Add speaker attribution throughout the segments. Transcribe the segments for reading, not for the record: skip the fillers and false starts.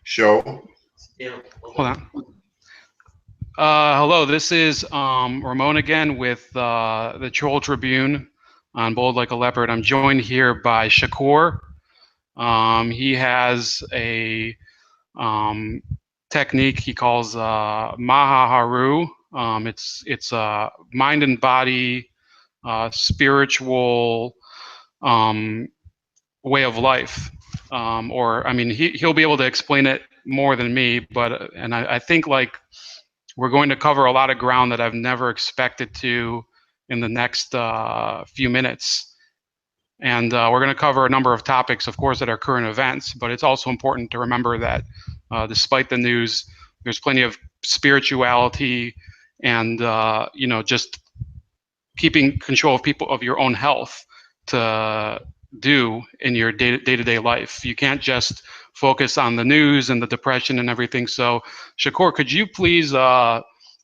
Speaker 1: show.
Speaker 2: Hold on. Hello, this is Ramon again with the Troll Tribune on Bold Like a Leopard. I'm joined here by Shakoor. He has a technique he calls Mahaah-rooh. It's a mind and body spiritual way of life. Or I mean, he'll be able to explain it more than me, but and I think like we're going to cover a lot of ground that I've never expected to in the next few minutes. And we're going to cover a number of topics, of course, that are current events, but it's also important to remember that despite the news, there's plenty of spirituality and, you know, just keeping control of people of your own health to do in your day-to-day life. You can't just focus on the news and the depression and everything. So Shakoor, could you please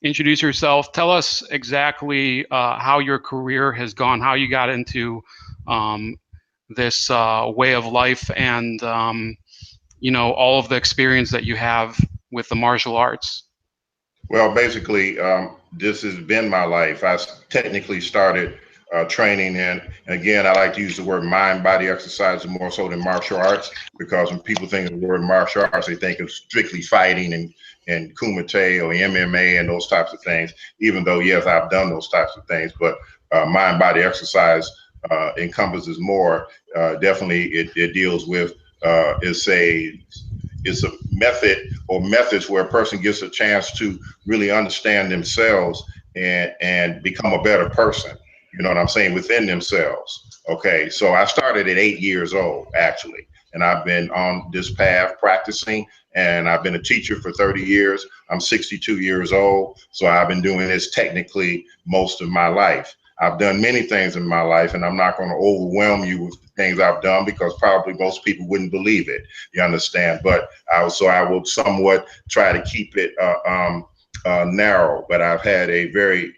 Speaker 2: introduce yourself? Tell us exactly how your career has gone, how you got into this way of life, and you know, all of the experience that you have with the martial arts.
Speaker 1: Well, basically, this has been my life. I technically started training in, and again, I like to use the word mind-body exercise more so than martial arts, because when people think of the word martial arts, they think of strictly fighting and kumite or MMA and those types of things, even though, yes, I've done those types of things, but mind-body exercise encompasses more. Definitely, it deals with, it's a method or methods where a person gets a chance to really understand themselves and become a better person. You know what I'm saying? Within themselves. Okay, so I started at 8 years old, actually, and I've been on this path practicing, and I've been a teacher for 30 years. I'm 62 years old, so I've been doing this technically most of my life. I've done many things in my life, and I'm not going to overwhelm you with the things I've done because probably most people wouldn't believe it. You understand? But I will somewhat try to keep it narrow. But I've had a very,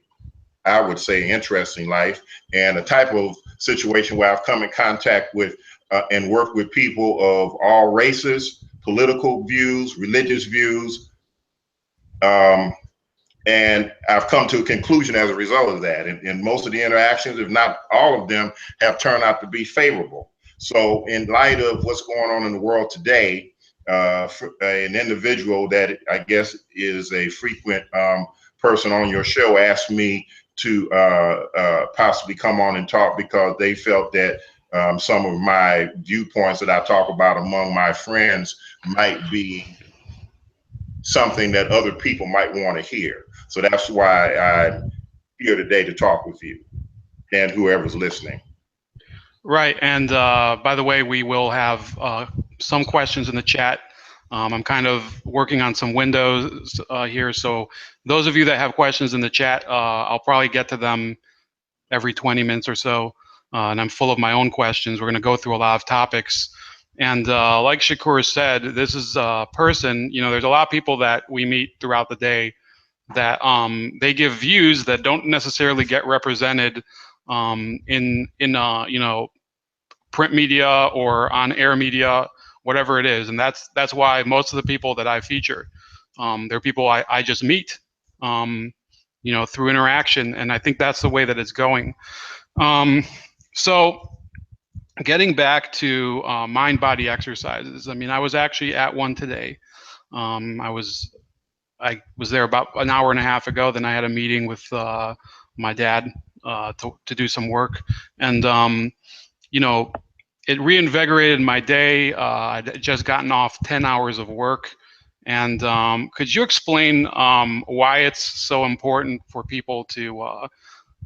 Speaker 1: I would say, interesting life, and a type of situation where I've come in contact with and worked with people of all races, political views, religious views, and I've come to a conclusion as a result of that. And most of the interactions, if not all of them, have turned out to be favorable. So in light of what's going on in the world today, an individual that I guess is a frequent person on your show asked me to possibly come on and talk because they felt that some of my viewpoints that I talk about among my friends might be something that other people might want to hear. So that's why I'm here today to talk with you and whoever's listening.
Speaker 2: Right, and by the way, we will have some questions in the chat. I'm kind of working on some windows here, so those of you that have questions in the chat, I'll probably get to them every 20 minutes or so, and I'm full of my own questions. We're going to go through a lot of topics, and like Shakoor said, this is a person, you know, there's a lot of people that we meet throughout the day that they give views that don't necessarily get represented in you know, print media or on air media, whatever it is. And that's why most of the people that I feature, they're people I just meet, you know, through interaction. And I think that's the way that it's going. So getting back to mind-body exercises, I mean, I was actually at one today. I was there about an hour and a half ago. Then I had a meeting with my dad to do some work. And, you know, it reinvigorated my day. I'd just gotten off 10 hours of work. And could you explain why it's so important for people to,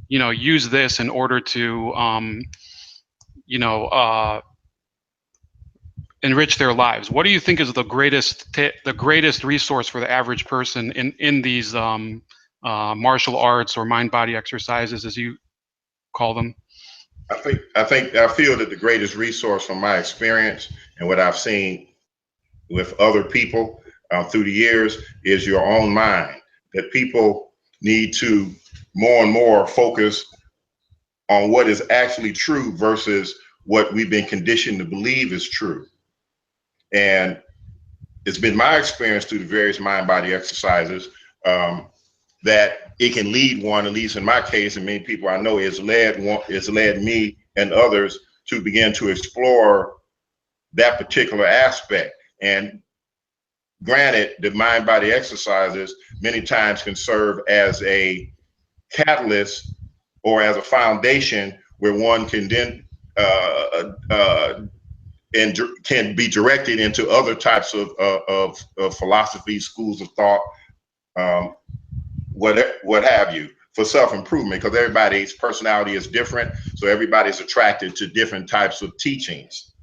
Speaker 2: you know, use this in order to, you know, enrich their lives? What do you think is the greatest resource for the average person in these martial arts or mind-body exercises, as you call them?
Speaker 1: I feel that the greatest resource from my experience and what I've seen with other people through the years is your own mind. That people need to more and more focus on what is actually true versus what we've been conditioned to believe is true. And it's been my experience through the various mind-body exercises that it can lead one, at least in my case, and many people I know, it's led me and others to begin to explore that particular aspect. And granted, the mind-body exercises many times can serve as a catalyst or as a foundation where one can then and can be directed into other types of philosophy, schools of thought, what have you, for self-improvement, because everybody's personality is different. So everybody's attracted to different types of teachings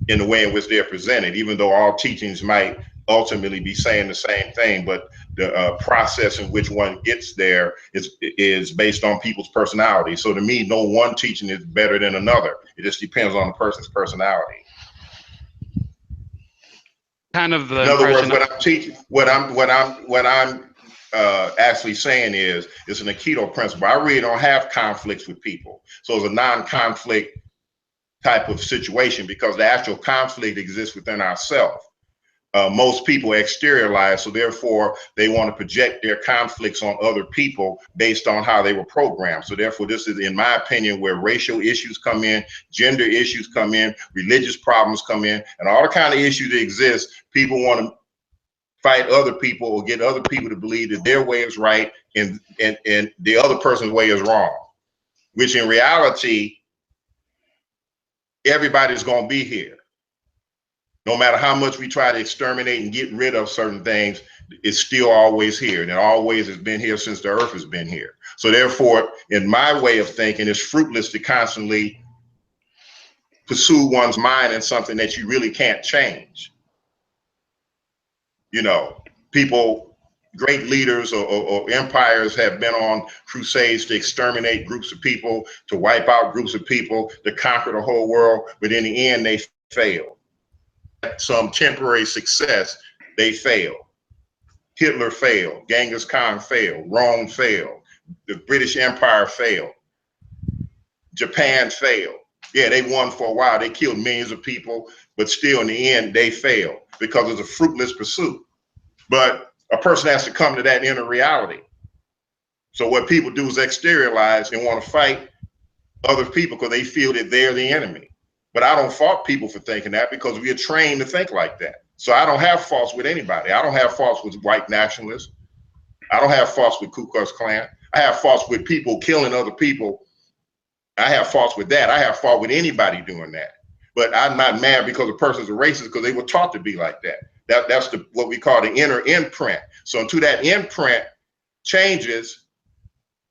Speaker 1: in the way in which they're presented, even though all teachings might ultimately be saying the same thing, but the process in which one gets there is based on people's personality. So to me, no one teaching is better than another. It just depends on the person's personality.
Speaker 2: Kind of the
Speaker 1: in other words, what I'm teaching, what I'm actually saying is, it's an Aikido principle. I really don't have conflicts with people. So it's a non-conflict type of situation, because the actual conflict exists within ourselves. Most people exteriorize, so therefore they want to project their conflicts on other people based on how they were programmed. So therefore, this is, in my opinion, where racial issues come in, gender issues come in, religious problems come in, and all the kind of issues that exist. People want to fight other people or get other people to believe that their way is right and the other person's way is wrong, which in reality, everybody's going to be here. No matter how much we try to exterminate and get rid of certain things, it's still always here, and it always has been here since the earth has been here. So therefore, in my way of thinking, it's fruitless to constantly pursue one's mind in something that you really can't change. You know, people, great leaders or empires have been on crusades to exterminate groups of people, to wipe out groups of people, to conquer the whole world, but in the end, they failed. Some temporary success, they failed. Hitler failed, Genghis Khan failed, Rome failed, the British Empire failed, Japan failed. Yeah, they won for a while, they killed millions of people, but still in the end, they failed because it's a fruitless pursuit. But a person has to come to that inner reality. So what people do is exteriorize and want to fight other people because they feel that they're the enemy. But I don't fault people for thinking that, because we are trained to think like that. So I don't have faults with anybody. I don't have faults with white nationalists. I don't have faults with Ku Klux Klan. I have faults with people killing other people. I have faults with that. I have fault with anybody doing that. But I'm not mad because a person's a racist, because they were taught to be like that. That's what we call the inner imprint. So until that imprint changes,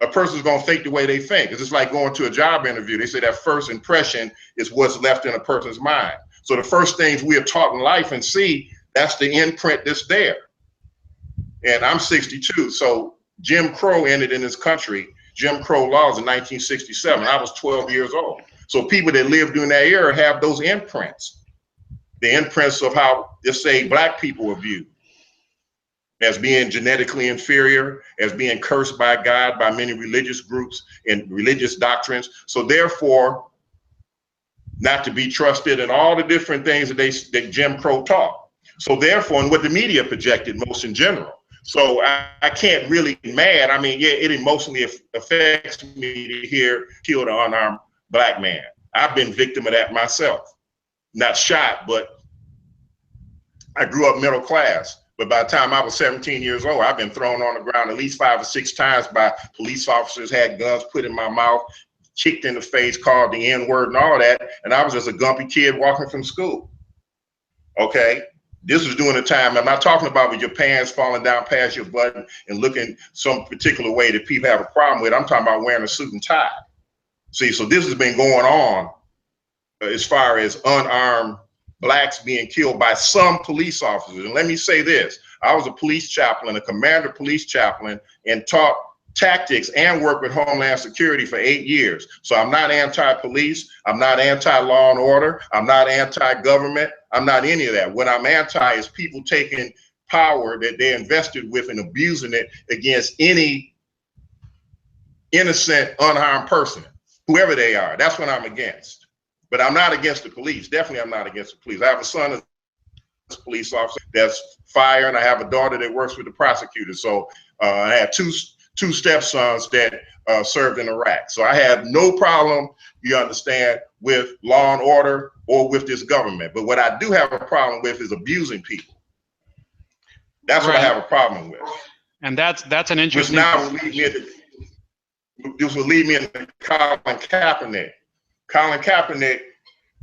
Speaker 1: a person's going to think the way they think. It's just like going to a job interview. They say that first impression is what's left in a person's mind. So the first things we are taught in life and see, that's the imprint that's there. And I'm 62, so Jim Crow ended in this country, Jim Crow laws in 1967. I was 12 years old. So people that lived during that era have those imprints. The imprints of how, let's say, Black people were viewed as being genetically inferior, as being cursed by God, by many religious groups and religious doctrines. So therefore, not to be trusted, and all the different things that Jim Crow taught. So therefore, and what the media projected most in general. So I can't really be mad. I mean, yeah, it emotionally affects me to hear killed an unarmed Black man. I've been victim of that myself. Not shot, but I grew up middle class. But by the time I was 17 years old, I've been thrown on the ground at least 5 or 6 times by police officers, had guns put in my mouth, kicked in the face, called the N-word and all that. And I was just a gumpy kid walking from school. Okay? This was during the time, I'm not talking about with your pants falling down past your butt and looking some particular way that people have a problem with. I'm talking about wearing a suit and tie. See, so this has been going on as far as unarmed Blacks being killed by some police officers. And let me say this, I was a police chaplain, a commander police chaplain, and taught tactics and worked with Homeland Security for 8 years. So I'm not anti-police, I'm not anti-law and order, I'm not anti-government, I'm not any of that. What I'm anti is people taking power that they're invested with and abusing it against any innocent, unharmed person, whoever they are. That's what I'm against. But I'm not against the police. Definitely I'm not against the police. I have a son police officer that's fire, and I have a daughter that works with the prosecutors. So I have two stepsons that served in Iraq. So I have no problem, you understand, with law and order or with this government. But what I do have a problem with is abusing people. That's what I have a problem with.
Speaker 2: And that's an interesting.
Speaker 1: Which now will lead me into, this will lead me into Colin Kaepernick. Colin Kaepernick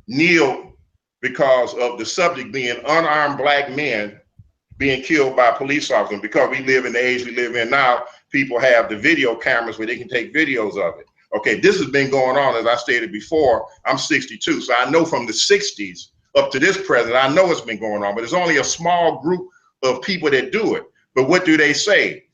Speaker 1: kneeled because of the subject being unarmed black men being killed by police officers. And because we live in the age we live in now, people have the video cameras where they can take videos of it. Okay, this has been going on, as I stated before. I'm 62, so I know from the 60s up to this present, I know it's been going on, but it's only a small group of people that do it. But what do they say?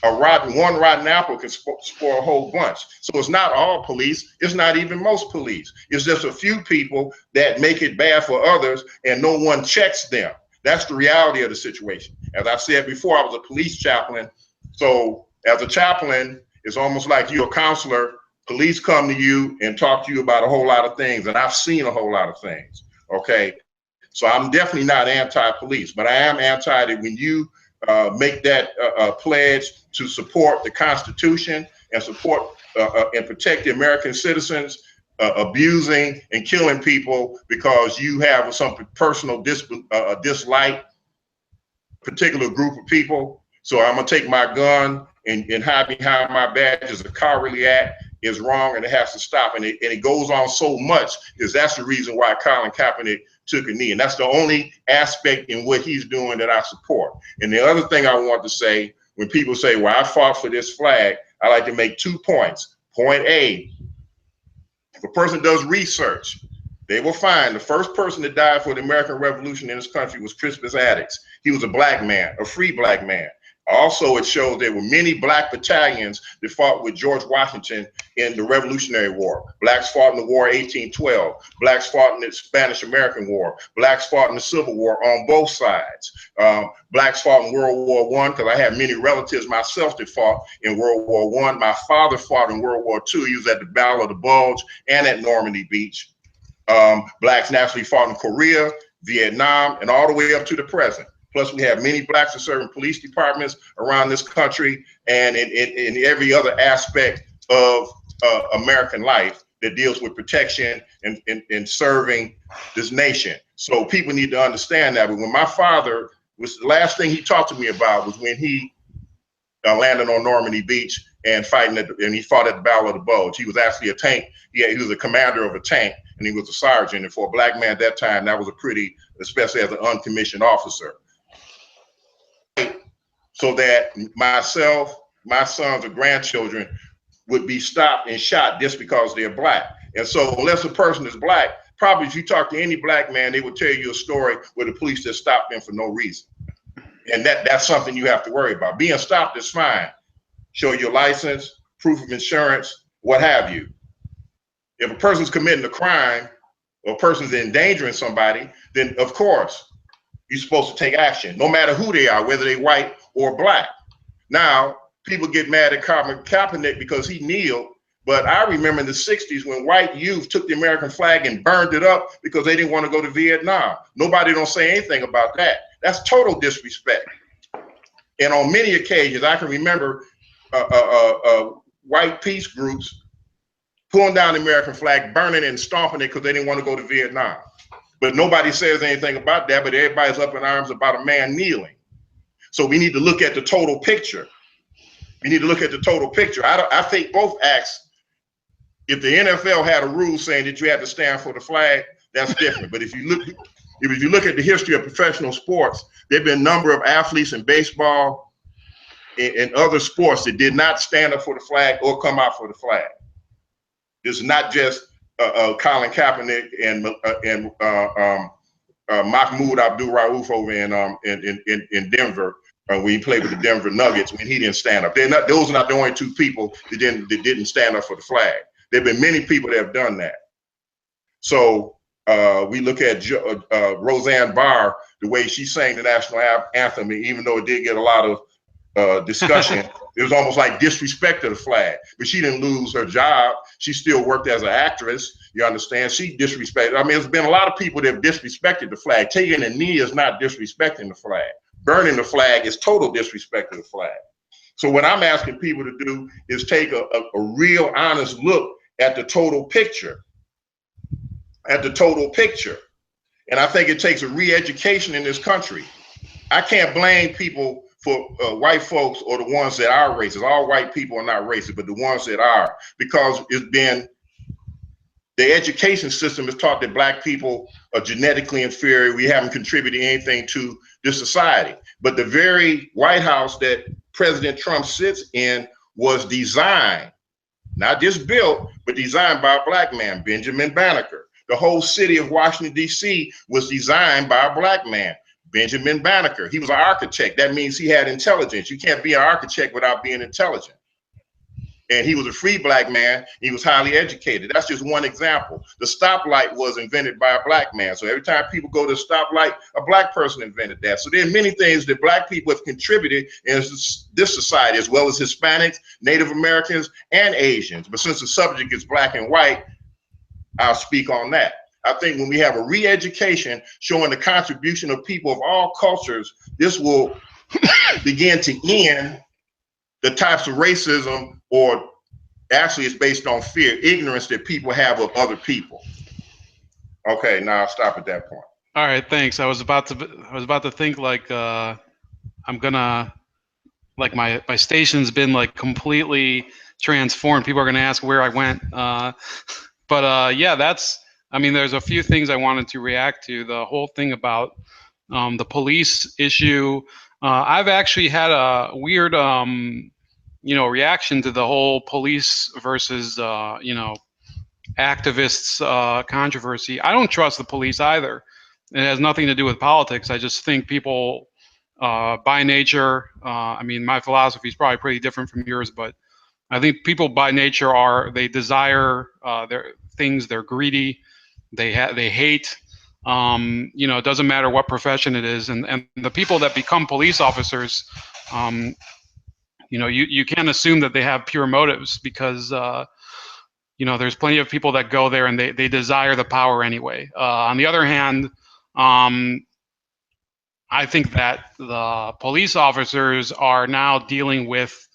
Speaker 1: One rotten apple can spoil a whole bunch. So it's not all police. It's not even most police. It's just a few people that make it bad for others and no one checks them. That's the reality of the situation. As I said before, I was a police chaplain. So as a chaplain, it's almost like you're a counselor. Police come to you and talk to you about a whole lot of things. And I've seen a whole lot of things. Okay. So I'm definitely not anti-police, but I am anti that when you make that pledge to support the Constitution and support and protect the American citizens, abusing and killing people because you have some personal dislike particular group of people. So I'm gonna take my gun and hide behind my badge as a cowardly act is wrong, and it has to stop. And it goes on so much because that's the reason why Colin Kaepernick took a knee. And that's the only aspect in what he's doing that I support. And the other thing I want to say, when people say, well, I fought for this flag, I like to make 2 points. Point A, if a person does research, they will find the first person that died for the American Revolution in this country was Crispus Attucks. He was a black man, a free black man. Also, it shows there were many black battalions that fought with George Washington in the Revolutionary War. Blacks fought in the War of 1812. Blacks fought in the Spanish-American War. Blacks fought in the Civil War on both sides. Blacks fought in World War I, because I have many relatives myself that fought in World War I. My father fought in World War II. He was at the Battle of the Bulge and at Normandy Beach. Blacks naturally fought in Korea, Vietnam, and all the way up to the present. Plus, we have many blacks that serve in police departments around this country and in every other aspect of American life that deals with protection and serving this nation. So people need to understand that. But when my father was, the last thing he talked to me about was when he landed on Normandy Beach and and he fought at the Battle of the Bulge. He was actually a tank. He was a commander of a tank, and he was a sergeant. And for a black man at that time, that was a pretty, especially as an uncommissioned officer. So that myself, my sons or grandchildren would be stopped and shot just because they're black. And so unless a person is black, probably if you talk to any black man, they would tell you a story where the police just stopped them for no reason. And that's something you have to worry about. Being stopped is fine. Show your license, proof of insurance, what have you. If a person's committing a crime or a person's endangering somebody, then of course, you're supposed to take action, no matter who they are, whether they're white or black. Now, people get mad at Colin Kaepernick because he kneeled, but I remember in the 60s when white youth took the American flag and burned it up because they didn't want to go to Vietnam. Nobody don't say anything about that. That's total disrespect. And on many occasions, I can remember white peace groups pulling down the American flag, burning it and stomping it because they didn't want to go to Vietnam. But nobody says anything about that, but everybody's up in arms about a man kneeling. So we need to look at the total picture. We need to look at the total picture. I think both acts, if the NFL had a rule saying that you had to stand for the flag, that's different. But if you look at the history of professional sports, there have been a number of athletes in baseball and other sports that did not stand up for the flag or come out for the flag. It's not just Colin Kaepernick and Mahmoud Abdul-Rauf over in Denver when he played with the Denver Nuggets when he didn't stand up. Those are not the only 2 people that didn't stand up for the flag. There have been many people that have done that. So we look at Roseanne Barr, the way she sang the national anthem, even though it did get a lot of discussion, it was almost like disrespect to the flag. But she didn't lose her job. She still worked as an actress. You understand? She disrespected. I mean, there's been a lot of people that have disrespected the flag. Taking a knee is not disrespecting the flag. Burning the flag is total disrespect to the flag. So what I'm asking people to do is take a real honest look at the total picture. At the total picture. And I think it takes a re-education in this country. I can't blame people for white folks or the ones that are racist. All white people are not racist, but the ones that are, because it's been, the education system has taught that black people are genetically inferior. We haven't contributed anything to this society. But the very White House that President Trump sits in was designed, not just built, but designed by a black man, Benjamin Banneker. The whole city of Washington, D.C. was designed by a black man, Benjamin Banneker. He was an architect. That means he had intelligence. You can't be an architect without being intelligent. And he was a free black man. He was highly educated. That's just one example. The stoplight was invented by a black man. So every time people go to a stoplight, a black person invented that. So there are many things that black people have contributed in this society, as well as Hispanics, Native Americans, and Asians. But since the subject is black and white, I'll speak on that. I think when we have a re-education showing the contribution of people of all cultures, this will begin to end the types of racism, or actually it's based on fear, ignorance that people have of other people. Okay, now I'll stop at that point.
Speaker 2: All right, thanks. I was about to think like I'm gonna, like my station's been like completely transformed. People are gonna ask where I went. But yeah, that's, I mean, there's a few things I wanted to react to. The whole thing about the police issue. I've actually had a weird, reaction to the whole police versus, activists controversy. I don't trust the police either. It has nothing to do with politics. I just think people, by nature, I mean, my philosophy is probably pretty different from yours, but I think people by nature they desire their things. They're greedy. They hate. It doesn't matter what profession it is, and the people that become police officers, you can't assume that they have pure motives, because there's plenty of people that go there and they desire the power anyway. On the other hand, I think that the police officers are now dealing with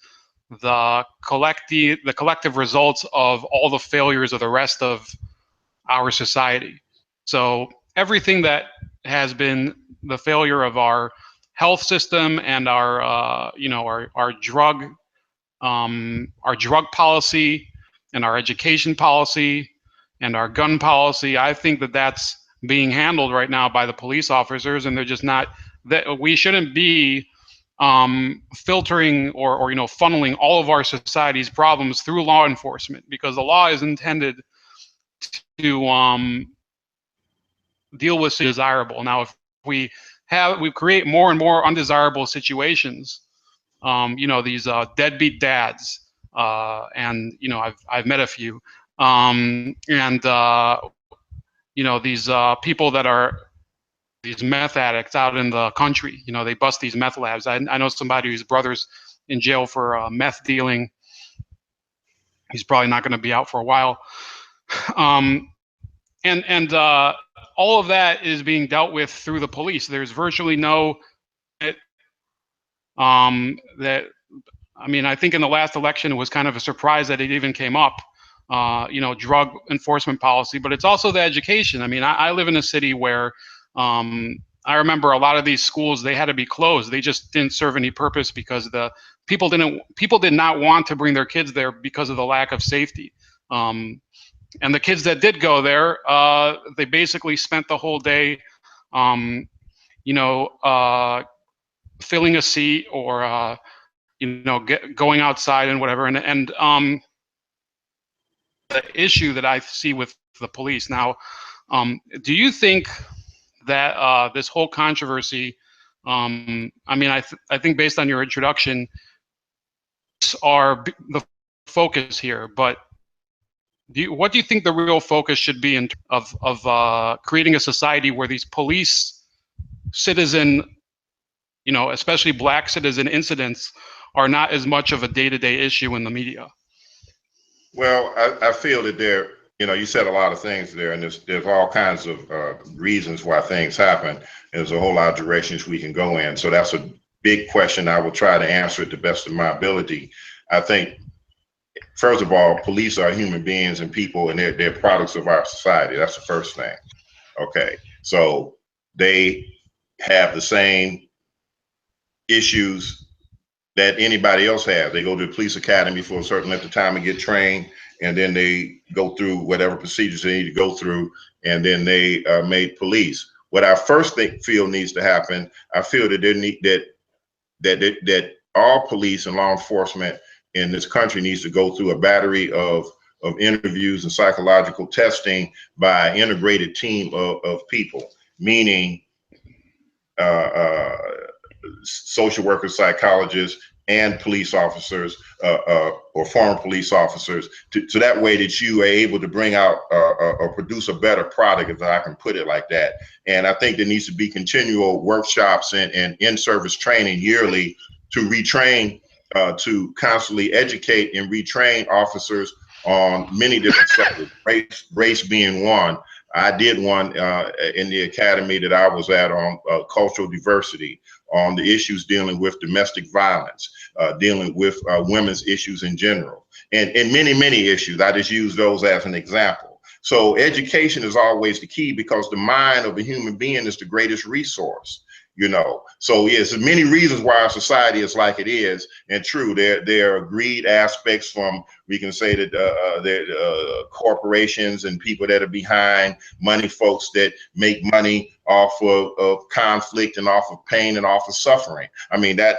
Speaker 2: the collective results of all the failures of the rest of our society. So everything that has been the failure of our health system and our drug policy and our education policy and our gun policy, I think that that's being handled right now by the police officers, and they're just not, that we shouldn't be filtering or funneling all of our society's problems through law enforcement, because the law is intended to deal with desirable. Now, if we create more and more undesirable situations, these deadbeat dads, and I've met a few, these people that are these meth addicts out in the country. They bust these meth labs. I know somebody whose brother's in jail for meth dealing. He's probably not going to be out for a while. And all of that is being dealt with through the police. There's virtually no I think in the last election it was kind of a surprise that it even came up. Drug enforcement policy, but it's also the education. I mean, I live in a city where I remember a lot of these schools, they had to be closed. They just didn't serve any purpose because the people did not want to bring their kids there because of the lack of safety. And the kids that did go there, they basically spent the whole day, filling a seat or going outside and whatever. And the issue that I see with the police now, do you think that this whole controversy, I think based on your introduction, are the focus here, but what do you think the real focus should be in of creating a society where these police citizen, you know, especially black citizen incidents are not as much of a day-to-day issue in the media.
Speaker 1: Well, I feel that there, you know, you said a lot of things there, and there's all kinds of reasons why things happen. There's a whole lot of directions we can go in. So that's a big question. I will try to answer it the best of my ability. I think, first of all, police are human beings and people, and they're products of our society. That's the first thing. Okay, so they have the same issues that anybody else has. They go to the police academy for a certain length of time and get trained, and then they go through whatever procedures they need to go through, and then they are made police. What I first feel needs to happen, I feel that that all police and law enforcement in this country needs to go through a battery of interviews and psychological testing by an integrated team of people, meaning social workers, psychologists, and police officers or former police officers, so that way that you are able to bring out or produce a better product, if I can put it like that. And I think there needs to be continual workshops and in-service training yearly to retrain, to constantly educate and retrain officers on many different subjects, race being one. I did one in the academy that I was at on cultural diversity, on the issues dealing with domestic violence, dealing with women's issues in general, and many, many issues. I just use those as an example. So education is always the key, because the mind of a human being is the greatest resource. You know, so yes, there's many reasons why our society is like it is, and true, there are greed aspects from, we can say that corporations and people that are behind money, folks that make money off of conflict and off of pain and off of suffering. I mean, that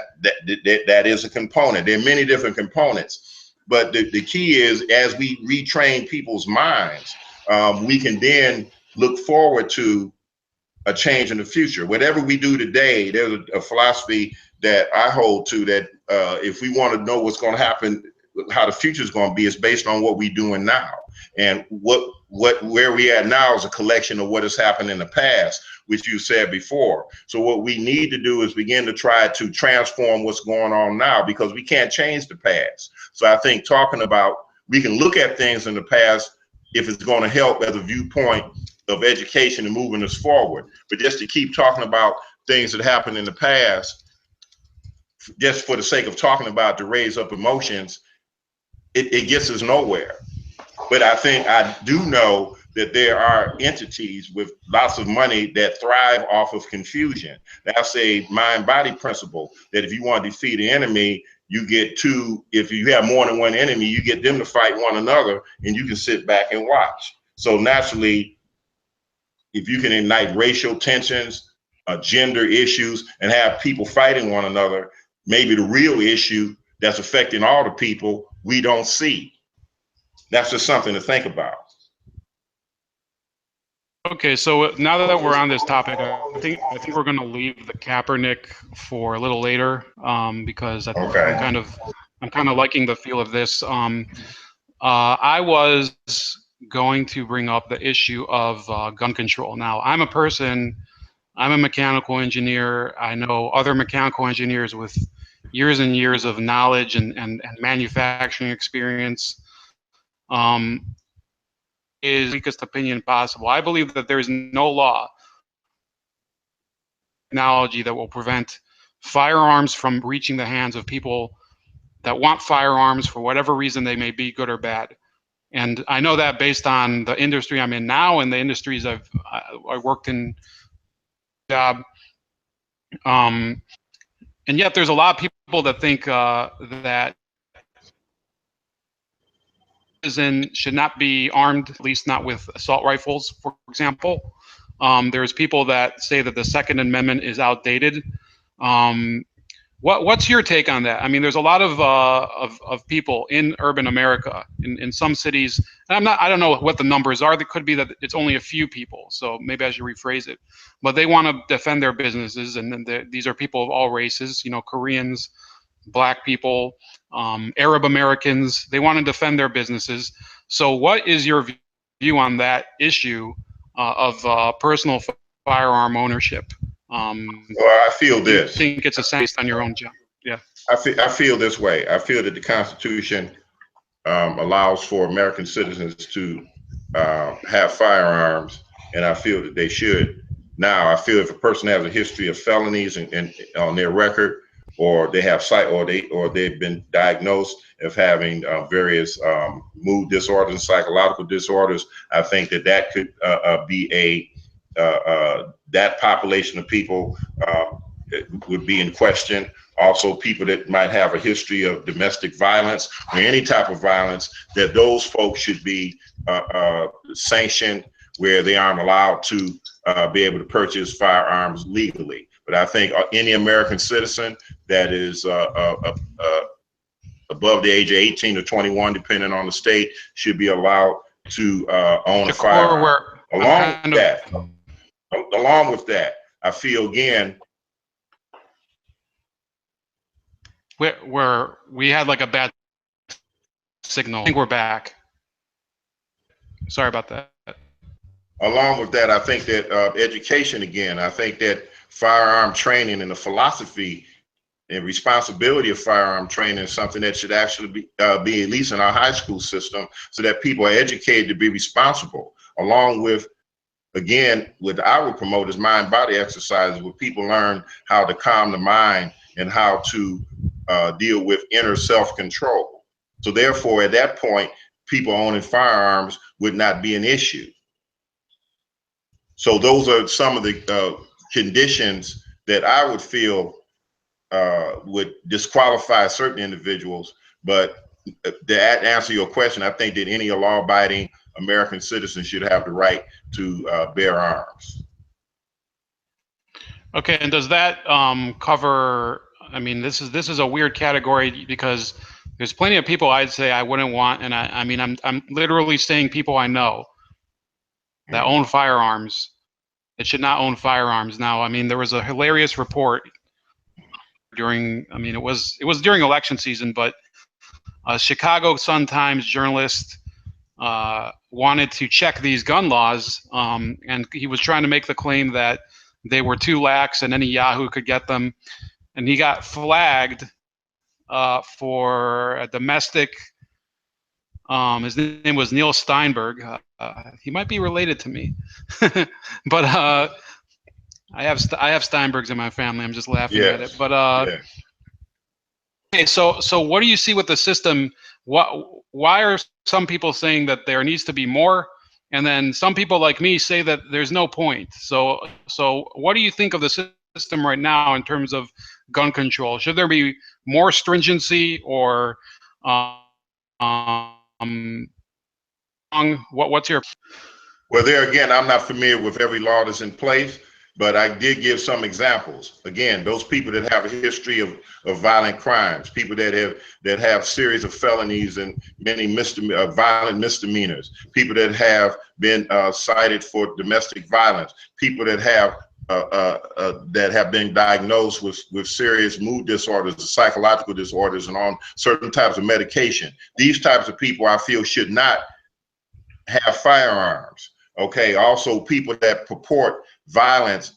Speaker 1: is a component. There are many different components, but the key is, as we retrain people's minds, we can then look forward to a change in the future. Whatever we do today, there's a philosophy that I hold to, that if we want to know what's going to happen, how the future is going to be, is based on what we're doing now. And where we at now is a collection of what has happened in the past, which you said before. So what we need to do is begin to try to transform what's going on now, because we can't change the past. So I think talking about, we can look at things in the past if it's going to help as a viewpoint of education and moving us forward. But just to keep talking about things that happened in the past, just for the sake of talking about, to raise up emotions, it gets us nowhere. But I think I do know that there are entities with lots of money that thrive off of confusion. That's a mind-body principle, that if you want to defeat an enemy, you get two. If you have more than one enemy, you get them to fight one another, and you can sit back and watch. So naturally, if you can ignite racial tensions, gender issues, and have people fighting one another, maybe the real issue that's affecting all the people we don't see. That's just something to think about.
Speaker 2: Okay, so now that we're on this topic, I think we're going to leave the Kaepernick for a little later, because I think I'm kind of liking the feel of this. I was going to bring up the issue of gun control. Now, I'm a mechanical engineer. I know other mechanical engineers with years and years of knowledge and manufacturing experience. Is the weakest opinion possible. I believe that there is no law, technology that will prevent firearms from reaching the hands of people that want firearms for whatever reason they may be, good or bad. And I know that based on the industry I'm in now and the industries I worked in, job. And yet there's a lot of people that think that citizen should not be armed, at least not with assault rifles, for example. There's people that say that the Second Amendment is outdated. What's your take on that? I mean, there's a lot of people in urban America, in some cities, and I don't know what the numbers are. It could be that it's only a few people, so maybe I should rephrase it. But they want to defend their businesses, and these are people of all races, you know, Koreans, Black people, Arab Americans. They want to defend their businesses. So what is your view on that issue of personal firearm ownership?
Speaker 1: Well, I feel
Speaker 2: Do you
Speaker 1: this.
Speaker 2: think it's a based on your own job? Yeah.
Speaker 1: I feel this way. I feel that the Constitution allows for American citizens to have firearms, and I feel that they should. Now, I feel if a person has a history of felonies and on their record, or they have they've been diagnosed of having various mood disorders and psychological disorders, I think that that could be that population of people would be in question. Also, people that might have a history of domestic violence or any type of violence, that those folks should be sanctioned, where they aren't allowed to be able to purchase firearms legally. But I think any American citizen that is above the age of 18 or 21, depending on the state, should be allowed to own a firearm. Along with that, I feel again,
Speaker 2: we had like a bad signal. I think we're back. Sorry about that.
Speaker 1: Along with that, I think that education, again, I think that firearm training and the philosophy and responsibility of firearm training is something that should actually be at least in our high school system, so that people are educated to be responsible. Along with, again, what I would promote is mind-body exercises, where people learn how to calm the mind and how to deal with inner self-control. So therefore, at that point, people owning firearms would not be an issue. So those are some of the conditions that I would feel would disqualify certain individuals. But to answer your question, I think that any law-abiding American citizen should have the right to bear arms.
Speaker 2: Okay, and does that cover? I mean, this is a weird category, because there's plenty of people I'd say I wouldn't want, and I mean, I'm literally saying people I know that own firearms that should not own firearms. Now, I mean, there was a hilarious report during, I mean, it was during election season, but a Chicago Sun-Times journalist wanted to check these gun laws, and he was trying to make the claim that they were too lax and any Yahoo could get them, and he got flagged for a domestic. His name was Neil Steinberg. He might be related to me, but I have Steinbergs in my family. I'm just laughing at it. But okay, so what do you see with the system? Why are some people saying that there needs to be more, and then some people like me say that there's no point? So what do you think of the system right now in terms of gun control? Should there be more stringency, or what's your?
Speaker 1: Well, there again, I'm not familiar with every law that's in place, but I did give some examples. Again, those people that have a history of violent crimes, people that have series of felonies and many violent misdemeanors, people that have been cited for domestic violence, people that have been diagnosed with serious mood disorders, psychological disorders, and on certain types of medication. These types of people, I feel, should not have firearms. Okay. Also, people that purport violent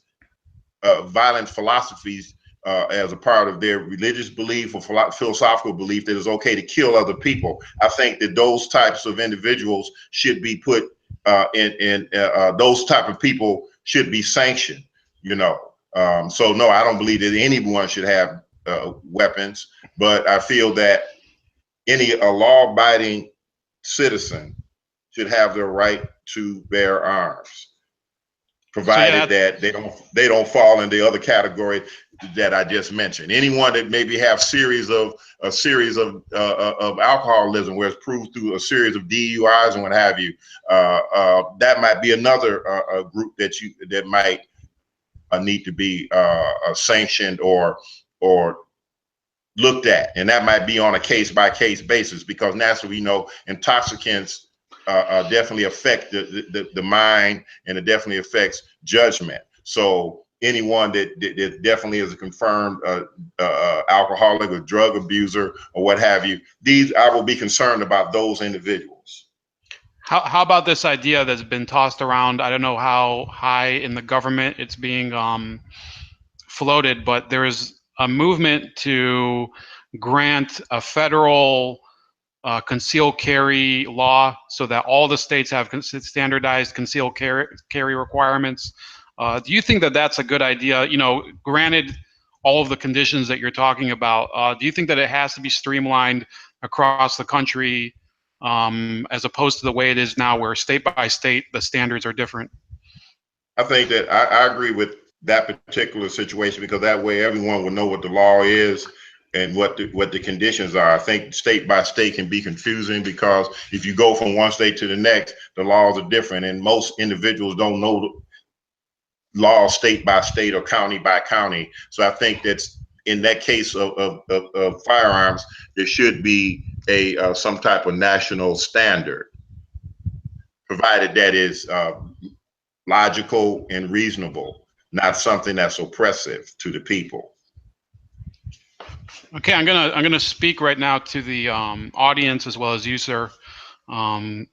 Speaker 1: philosophies as a part of their religious belief or philosophical belief that it's okay to kill other people. I think that those types of individuals should be put those type of people should be sanctioned. You know, so no, I don't believe that anyone should have weapons, but I feel that any law-abiding citizen should have the right to bear arms, provided that they don't fall in the other category that I just mentioned. Anyone that maybe have a series of alcoholism, where it's proved through a series of DUIs and what have you, that might be another group that might need to be sanctioned or looked at, and that might be on a case-by-case basis, because naturally, you know, intoxicants definitely affect the mind, and it definitely affects judgment. So anyone that definitely is a confirmed alcoholic or drug abuser or what have you, I will be concerned about those individuals.
Speaker 2: How about this idea that's been tossed around? I don't know how high in the government it's being floated, but there is a movement to grant a federal concealed carry law so that all the states have standardized concealed carry requirements. Do you think that that's a good idea? You know, granted all of the conditions that you're talking about, do you think that it has to be streamlined across the country as opposed to the way it is now where state by state the standards are different?
Speaker 1: I think that I agree with that particular situation, because that way everyone will know what the law is and what the conditions are. I think state by state can be confusing, because if you go from one state to the next, the laws are different, and most individuals don't know the law state by state or county by county. So I think that's in that case of firearms, there should be a some type of national standard, provided that is logical and reasonable, not something that's oppressive to the people.
Speaker 2: Okay, I'm gonna speak right now to the audience as well as you, sir. I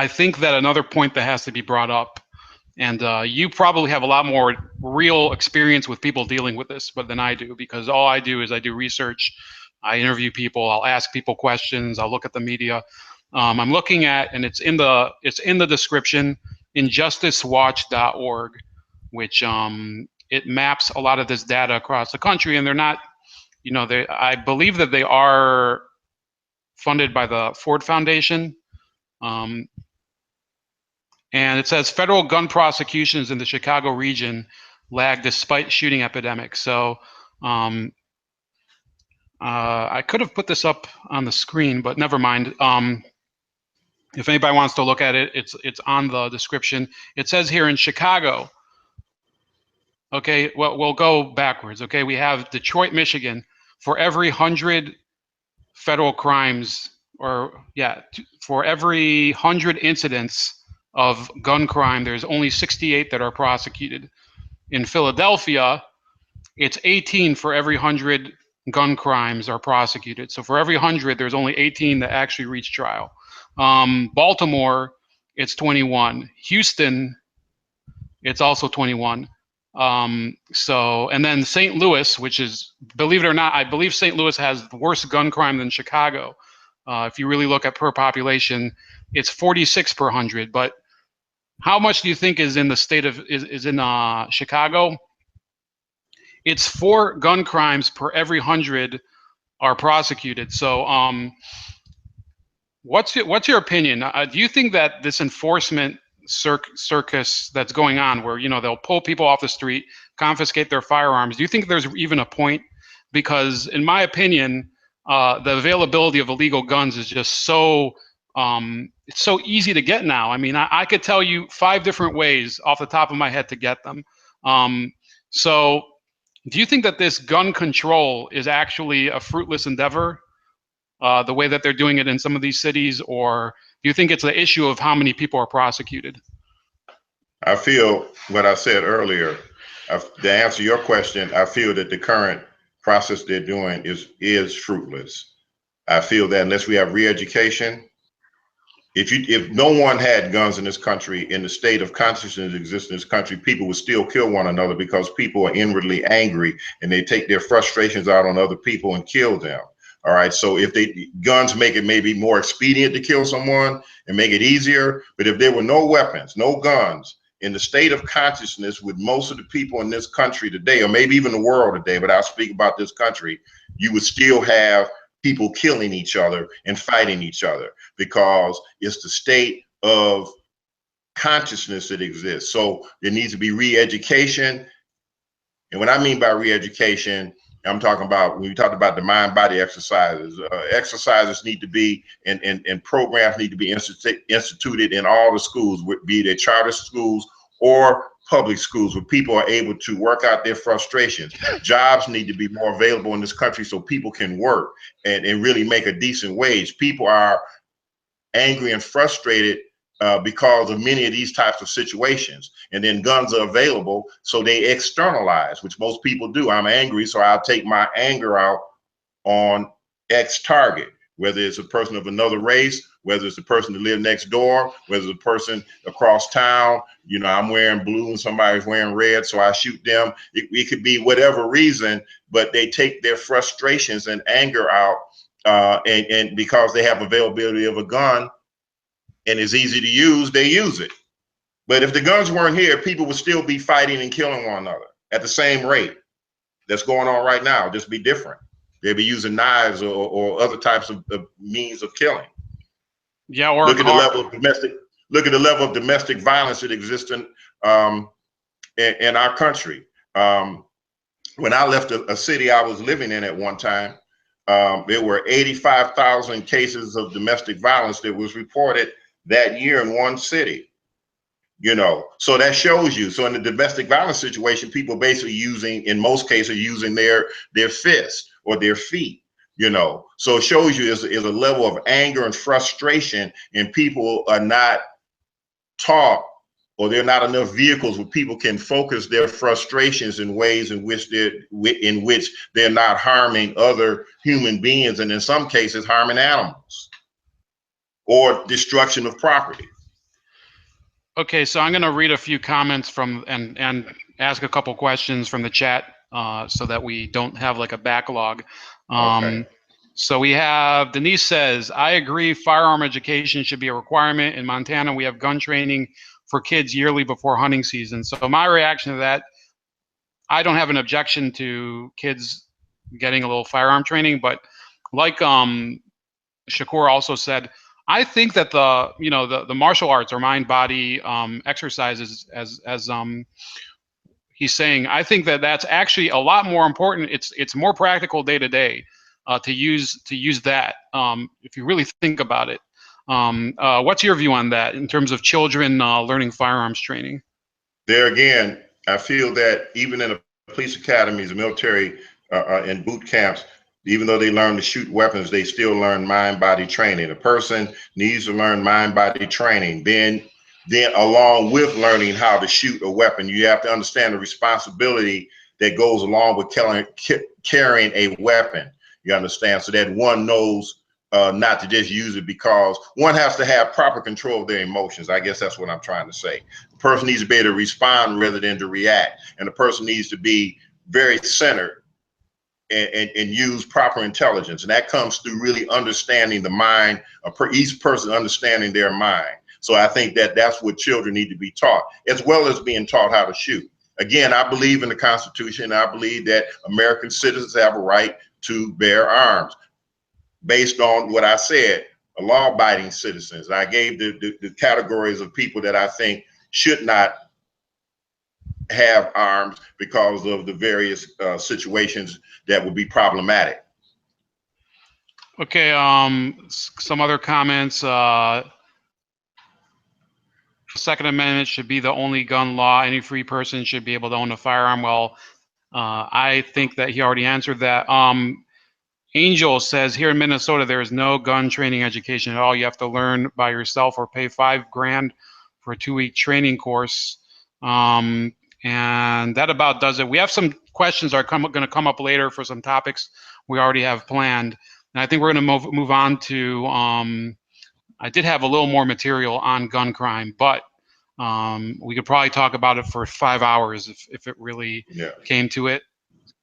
Speaker 2: think that another point that has to be brought up, and you probably have a lot more real experience with people dealing with this, but than I do, because all I do is I do research, I interview people, I'll ask people questions, I'll look at the media. I'm looking at, and it's in the description, injusticewatch.org, which it maps a lot of this data across the country, and they're not. You know, I believe that they are funded by the Ford Foundation. And it says federal gun prosecutions in the Chicago region lag despite shooting epidemics. So I could have put this up on the screen, but never mind. If anybody wants to look at it, it's on the description. It says here in Chicago, okay, well, we'll go backwards. Okay, we have Detroit, Michigan. For every 100 federal crimes, or for every 100 incidents of gun crime, there's only 68 that are prosecuted. In Philadelphia, it's 18 for every 100 gun crimes are prosecuted. So for every 100, there's only 18 that actually reach trial. Baltimore, it's 21. Houston, it's also 21. And then St. Louis, which is, believe it or not, I believe St. Louis has worse gun crime than Chicago. If you really look at per population, it's 46 per 100. But how much do you think is in the state of is in Chicago? It's 4 gun crimes per every 100 are prosecuted. So what's your opinion? Do you think that this enforcement circus that's going on, where, you know, they'll pull people off the street, confiscate their firearms, do you think there's even a point? Because in my opinion, the availability of illegal guns is just so it's so easy to get now. I mean, I could tell you 5 different ways off the top of my head to get them. So do you think that this gun control is actually a fruitless endeavor, the way that they're doing it in some of these cities, or do you think it's the issue of how many people are prosecuted?
Speaker 1: I feel what I said earlier. To answer your question, I feel that the current process they're doing is fruitless. I feel that unless we have re-education, if no one had guns in this country, in the state of consciousness that exists in this country, people would still kill one another because people are inwardly angry and they take their frustrations out on other people and kill them. All right, so if guns make it maybe more expedient to kill someone and make it easier, but if there were no weapons, no guns, in the state of consciousness with most of the people in this country today, or maybe even the world today, but I'll speak about this country, you would still have people killing each other and fighting each other, because it's the state of consciousness that exists. So there needs to be re-education. And what I mean by re-education, I'm talking about, when we talked about the mind-body exercises, exercises need to be, and programs need to be instituted in all the schools, be they charter schools or public schools, where people are able to work out their frustrations. Jobs need to be more available in this country so people can work and really make a decent wage. People are angry and frustrated because of many of these types of situations. And then guns are available, so they externalize, which most people do. I'm angry, so I'll take my anger out on X target, whether it's a person of another race whether it's the person that lives next door, whether it's the person across town. You know, I'm wearing blue and somebody's wearing red, so I shoot them. It could be whatever reason, but they take their frustrations and anger out, and because they have availability of a gun and it's easy to use, they use it. But if the guns weren't here, people would still be fighting and killing one another at the same rate that's going on right now. Just be different. They'd be using knives or other types of means of killing.
Speaker 2: Yeah, or
Speaker 1: look at the level of domestic violence that exists in our country. When I left a city I was living in at one time, there were 85,000 cases of domestic violence that was reported that year in one city. You know, so that shows you. So in the domestic violence situation, people basically using, in most cases, using their fists or their feet. You know, so it shows you is a level of anger and frustration, and people are not taught, or there are not enough vehicles where people can focus their frustrations in ways in which they're not harming other human beings, and in some cases harming animals or destruction of property.
Speaker 2: Okay, so I'm going to read a few comments from and ask a couple questions from the chat, so that we don't have like a backlog.
Speaker 1: Okay.
Speaker 2: So we have Denise says, I agree firearm education should be a requirement. In Montana, we have gun training for kids yearly before hunting season. So my reaction to that, I don't have an objection to kids getting a little firearm training, but like Shakoor also said, I think that the martial arts or mind body exercises, as he's saying, I think that that's actually a lot more important. It's more practical day to day to use that, if you really think about it. What's your view on that in terms of children learning firearms training?
Speaker 1: There again, I feel that even in the police academies, the military, in boot camps, even though they learn to shoot weapons, they still learn mind-body training. A person needs to learn mind-body training. Then along with learning how to shoot a weapon, you have to understand the responsibility that goes along with carrying a weapon. You understand? So that one knows not to just use it, because one has to have proper control of their emotions. I guess that's what I'm trying to say. The person needs to be able to respond rather than to react. And the person needs to be very centered and use proper intelligence. And that comes through really understanding the mind, each person understanding their mind. So I think that that's what children need to be taught, as well as being taught how to shoot. Again, I believe in the Constitution. I believe that American citizens have a right to bear arms based on what I said, law-abiding citizens. I gave the categories of people that I think should not have arms because of the various situations that would be problematic.
Speaker 2: Okay, some other comments. Second Amendment should be the only gun law. Any free person should be able to own a firearm. Well, I think that he already answered that. Angel says, here in Minnesota, there is no gun training education at all. You have to learn by yourself or pay $5,000 for a 2-week training course. And that about does it. We have some questions are going to come up later for some topics we already have planned. And I think we're going to move on to, I did have a little more material on gun crime, but we could probably talk about it for 5 hours if it really came to it.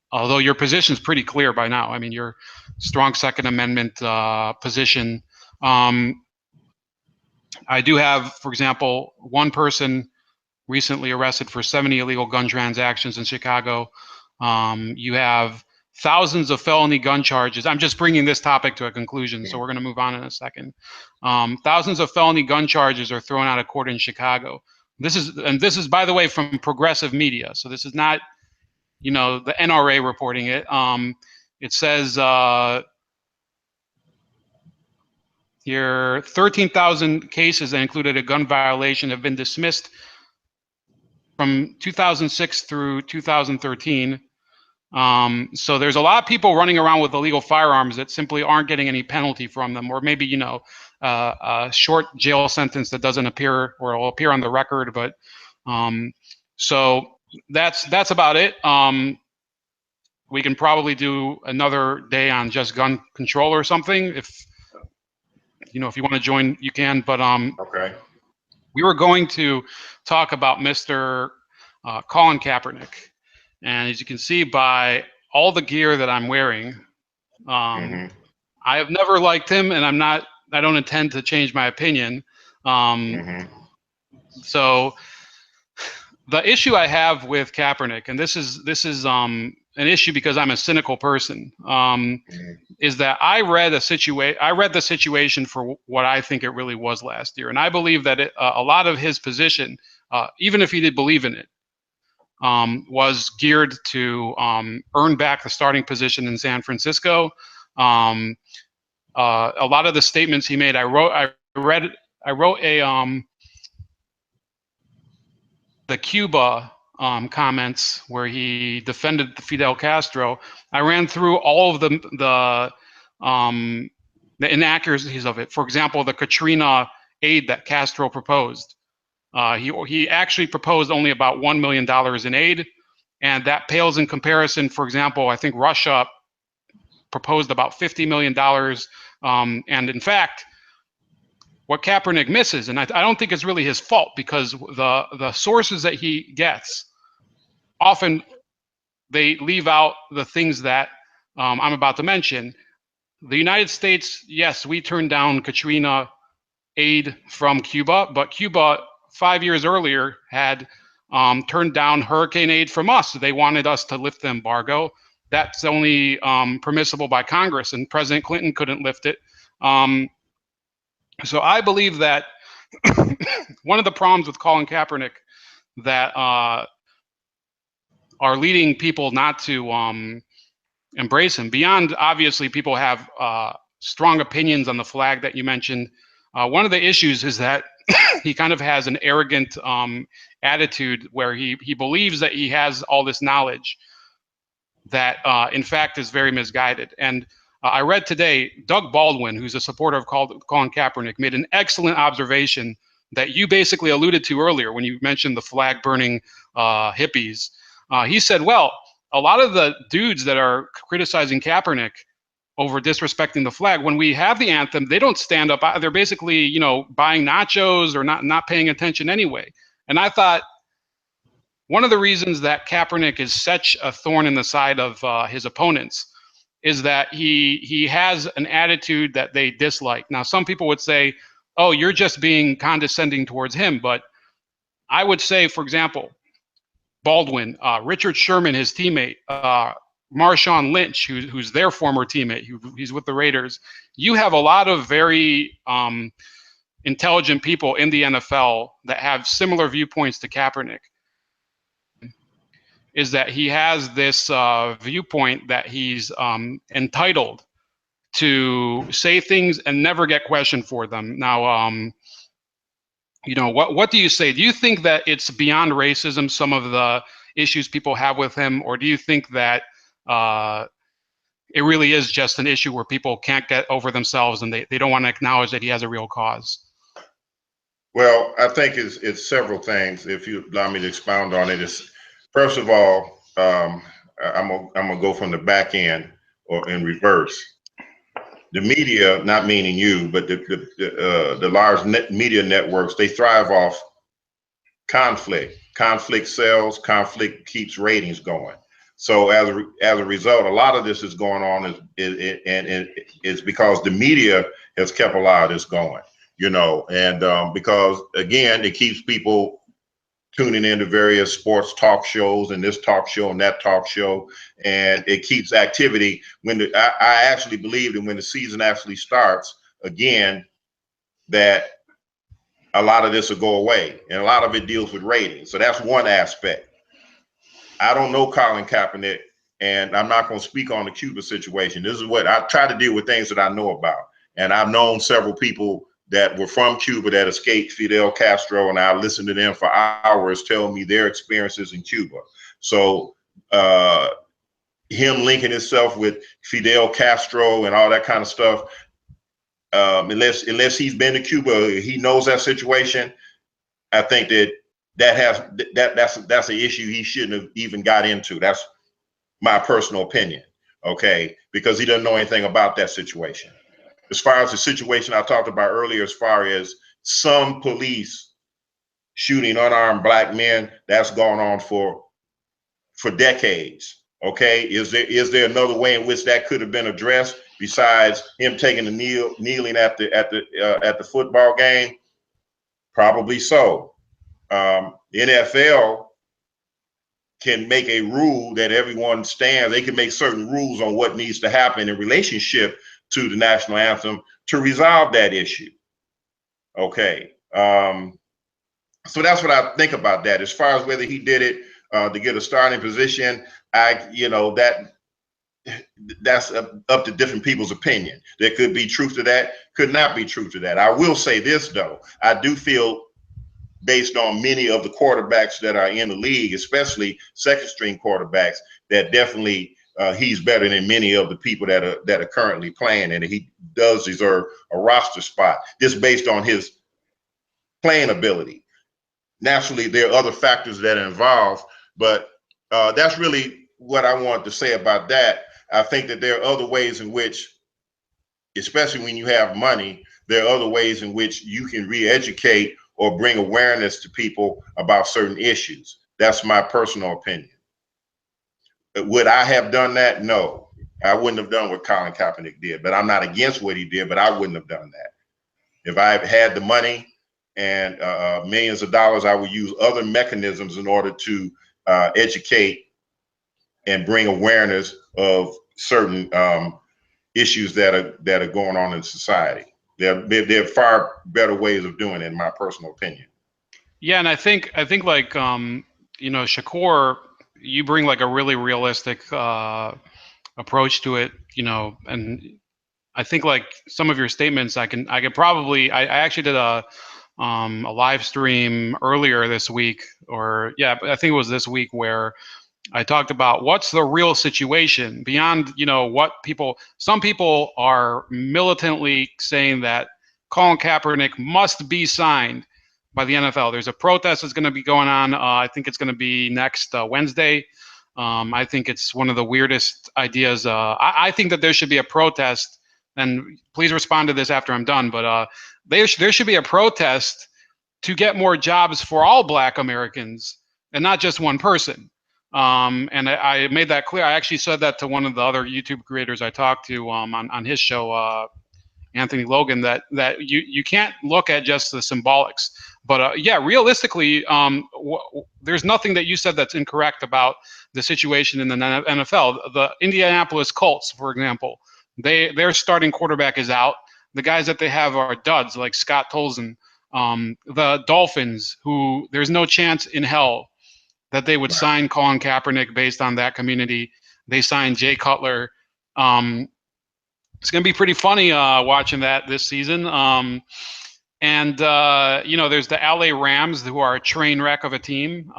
Speaker 2: Although your position is pretty clear by now. I mean, your strong Second Amendment position. I do have, for example, one person recently arrested for 70 illegal gun transactions in Chicago. You have thousands of felony gun charges. I'm just bringing this topic to a conclusion, so we're going to move on in a second. Thousands of felony gun charges are thrown out of court in Chicago. This is, by the way, from progressive media. So this is not, you know, the NRA reporting it. It says here 13,000 cases that included a gun violation have been dismissed from 2006 through 2013. So there's a lot of people running around with illegal firearms that simply aren't getting any penalty from them, or maybe, you know, a short jail sentence that doesn't appear or will appear on the record. But so that's about it. We can probably do another day on just gun control or something you know, if you want to join, you can. But
Speaker 1: Okay.
Speaker 2: we were going to talk about Mr. Colin Kaepernick, and as you can see by all the gear that I'm wearing,
Speaker 1: Mm-hmm.
Speaker 2: I have never liked him, and I don't intend to change my opinion.
Speaker 1: Mm-hmm.
Speaker 2: So the issue I have with Kaepernick, and this is an issue because I'm a cynical person,
Speaker 1: Mm-hmm.
Speaker 2: is that I read the situation for what I think it really was last year, and I believe that a lot of his position, even if he did believe in it, was geared to earn back the starting position in San Francisco. A lot of the statements he made, I wrote the Cuba comments where he defended Fidel Castro. I ran through all of the inaccuracies of it. For example, the Katrina aid that Castro proposed. He actually proposed only about $1 million in aid, and that pales in comparison. For example, I think Russia proposed about $50 million, and in fact, what Kaepernick misses, and I don't think it's really his fault, because the sources that he gets, often they leave out the things that I'm about to mention. The United States, yes, we turned down Katrina aid from Cuba, but Cuba 5 years earlier had turned down hurricane aid from us. They wanted us to lift the embargo. That's only permissible by Congress, and President Clinton couldn't lift it. So I believe that one of the problems with Colin Kaepernick that are leading people not to embrace him, beyond obviously people have strong opinions on the flag that you mentioned, one of the issues is that he kind of has an arrogant attitude where he believes that he has all this knowledge that in fact is very misguided. And I read today, Doug Baldwin, who's a supporter of Colin Kaepernick, made an excellent observation that you basically alluded to earlier when you mentioned the flag burning hippies. He said, well, a lot of the dudes that are criticizing Kaepernick over disrespecting the flag, when we have the anthem, they don't stand up. They're basically, you know, buying nachos or not paying attention anyway. And I thought one of the reasons that Kaepernick is such a thorn in the side of his opponents is that he has an attitude that they dislike. Now, some people would say, oh, you're just being condescending towards him. But I would say, for example, Baldwin, Richard Sherman, his teammate, Marshawn Lynch, who's their former teammate, he's with the Raiders. You have a lot of very intelligent people in the NFL that have similar viewpoints to Kaepernick. Is that he has this viewpoint that he's entitled to say things and never get questioned for them. Now, you know, what do you say? Do you think that it's beyond racism, some of the issues people have with him, or do you think that it really is just an issue where people can't get over themselves and they don't want to acknowledge that he has a real cause?
Speaker 1: Well, I think it's several things. If you allow me to expound on it, is first of all, I'm gonna go from the back end or in reverse. The media, not meaning you, but the large media networks, they thrive off conflict. Conflict sells. Conflict keeps ratings going. So as a result, a lot of this is going on, and it's because the media has kept a lot of this going. You know, and because again, it keeps people tuning into various sports talk shows and this talk show and that talk show, and it keeps activity. When I actually believe that when the season actually starts again, that a lot of this will go away, and a lot of it deals with ratings. So that's one aspect. I don't know Colin Kaepernick, and I'm not going to speak on the Cuba situation. This is what I try to deal with, things that I know about, and I've known several people that were from Cuba that escaped Fidel Castro, and I listened to them for hours tell me their experiences in Cuba. So him linking himself with Fidel Castro and all that kind of stuff, unless he's been to Cuba, he knows that situation. I think that's an issue he shouldn't have even got into. That's my personal opinion, okay? Because he doesn't know anything about that situation. as far as the situation I talked about earlier, as far as some police shooting unarmed black men, that's gone on for decades. Okay, is there another way in which that could have been addressed besides him taking the kneeling at the football game? Probably so. The NFL can make a rule that everyone stands. They can make certain rules on what needs to happen in relationship to the national anthem to resolve that issue. Okay. So that's what I think about that. As far as whether he did it to get a starting position, that's up to different people's opinion. There could be truth to that, could not be truth to that. I will say this though, I do feel, based on many of the quarterbacks that are in the league, especially second string quarterbacks, that definitely he's better than many of the people that are currently playing, and he does deserve a roster spot just based on his playing ability. Naturally, there are other factors that are involved, but that's really what I wanted to say about that. I think that there are other ways in which, especially when you have money, there are other ways in which you can re-educate or bring awareness to people about certain issues. That's my personal opinion. Would I have done that? No, I wouldn't have done what Colin Kaepernick did, but I'm not against what he did, but I wouldn't have done that. If I had the money and millions of dollars, I would use other mechanisms in order to educate and bring awareness of certain issues that are going on in society. There are far better ways of doing it, in my personal opinion.
Speaker 2: Yeah, and I think like Shakoor, you bring like a really realistic approach to it, and I think like some of your statements, I actually did a live stream earlier this week, or yeah, I think it was this week, where I talked about what's the real situation beyond, what some people are militantly saying that Colin Kaepernick must be signed by the NFL. There's a protest that's going to be going on. I think it's going to be next Wednesday. I think it's one of the weirdest ideas. I think that there should be a protest, and please respond to this after I'm done, but there should be a protest to get more jobs for all Black Americans and not just one person. And I made that clear. I actually said that to one of the other YouTube creators I talked to on his show, Anthony Logan, that you can't look at just the symbolics. But yeah, realistically, there's nothing that you said that's incorrect about the situation in the NFL. The Indianapolis Colts, for example, their starting quarterback is out. The guys that they have are duds, like Scott Tolzien. The Dolphins, who there's no chance in hell that they would sign Colin Kaepernick based on that community. They signed Jay Cutler. It's going to be pretty funny watching that this season. And there's the LA Rams, who are a train wreck of a team.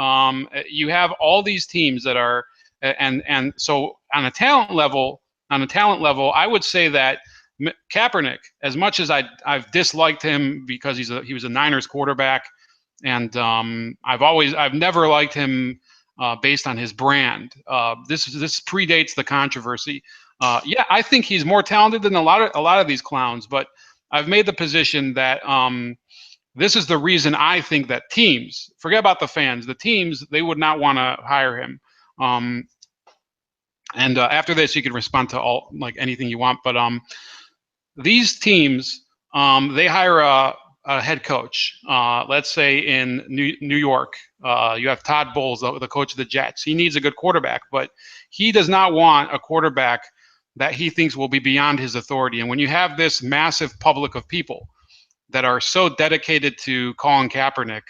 Speaker 2: You have all these teams that are, and so on a talent level, I would say that Kaepernick, as much as I've disliked him because he was a Niners quarterback, and I've never liked him based on his brand. This predates the controversy. Yeah, I think he's more talented than a lot of these clowns, but I've made the position that this is the reason I think that teams, forget about the fans, the teams, they would not want to hire him. And after this, you can respond to all anything you want. But these teams, they hire a head coach. Let's say in New York, you have Todd Bowles, the coach of the Jets. He needs a good quarterback, but he does not want a quarterback that he thinks will be beyond his authority. And when you have this massive public of people that are so dedicated to Colin Kaepernick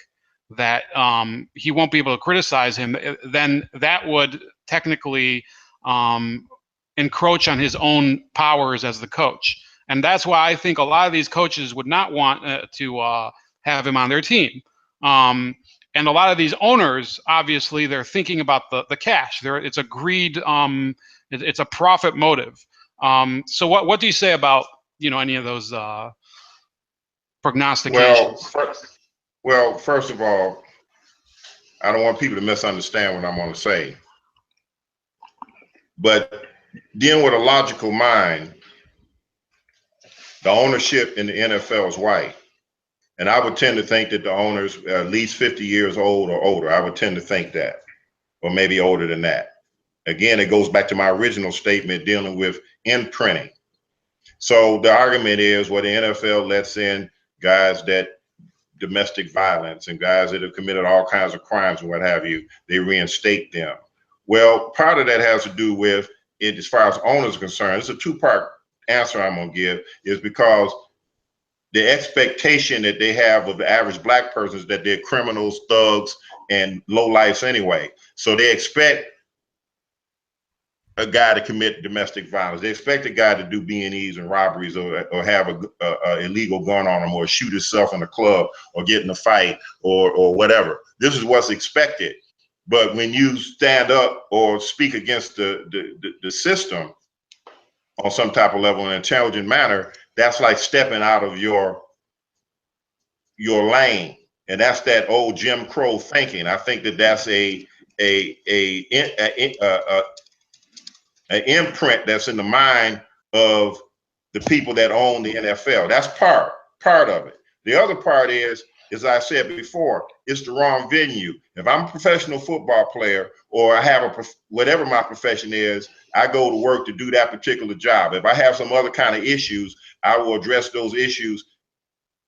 Speaker 2: that he won't be able to criticize him, then that would technically encroach on his own powers as the coach. And that's why I think a lot of these coaches would not want to have him on their team. And a lot of these owners, obviously, they're thinking about the cash. It's a greed. It's a profit motive. So what do you say about any of those prognostications?
Speaker 1: Well, first of all, I don't want people to misunderstand what I'm going to say. But dealing with a logical mind, the ownership in the NFL is white. And I would tend to think that the owners are at least 50 years old or older. I would tend to think that, or maybe older than that. Again, it goes back to my original statement dealing with imprinting. So the argument is, well, the NFL lets in guys that domestic violence and guys that have committed all kinds of crimes and what have you, they reinstate them. Well, part of that has to do with it as far as owners are concerned. It's a two-part answer I'm going to give, is because the expectation that they have of the average black person is that they're criminals, thugs, and lowlifes anyway. So they expect a guy to commit domestic violence. They expect a guy to do B&Es and robberies, or have a illegal gun on him, or shoot himself in a club, or get in a fight, or whatever. This is what's expected. But when you stand up or speak against the system on some type of level in an intelligent manner, that's like stepping out of your lane. And that's that old Jim Crow thinking. I think that that's an imprint that's in the mind of the people that own the NFL. That's part of it. The other part is, as I said before, it's the wrong venue. If I'm a professional football player, or I have whatever my profession is, I go to work to do that particular job. If I have some other kind of issues, I will address those issues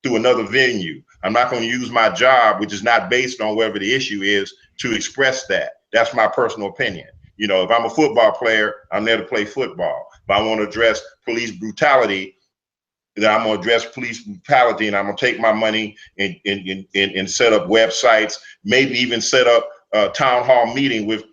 Speaker 1: through another venue. I'm not going to use my job, which is not based on whatever the issue is, to express that. That's my personal opinion. You know, if I'm a football player, I'm there to play football. If I want to address police brutality, then I'm going to address police brutality, and I'm going to take my money and set up websites, maybe even set up a town hall meeting with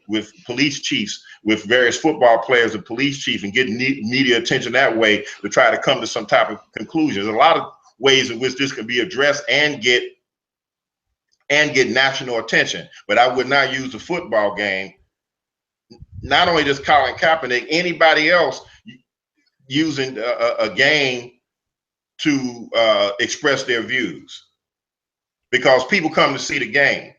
Speaker 1: police chiefs, with various football players and police chiefs, and get media attention that way to try to come to some type of conclusion. There's a lot of ways in which this can be addressed and get national attention. But I would not use the football game. Not only does Colin Kaepernick, anybody else using a game to express their views, because people come to see the game.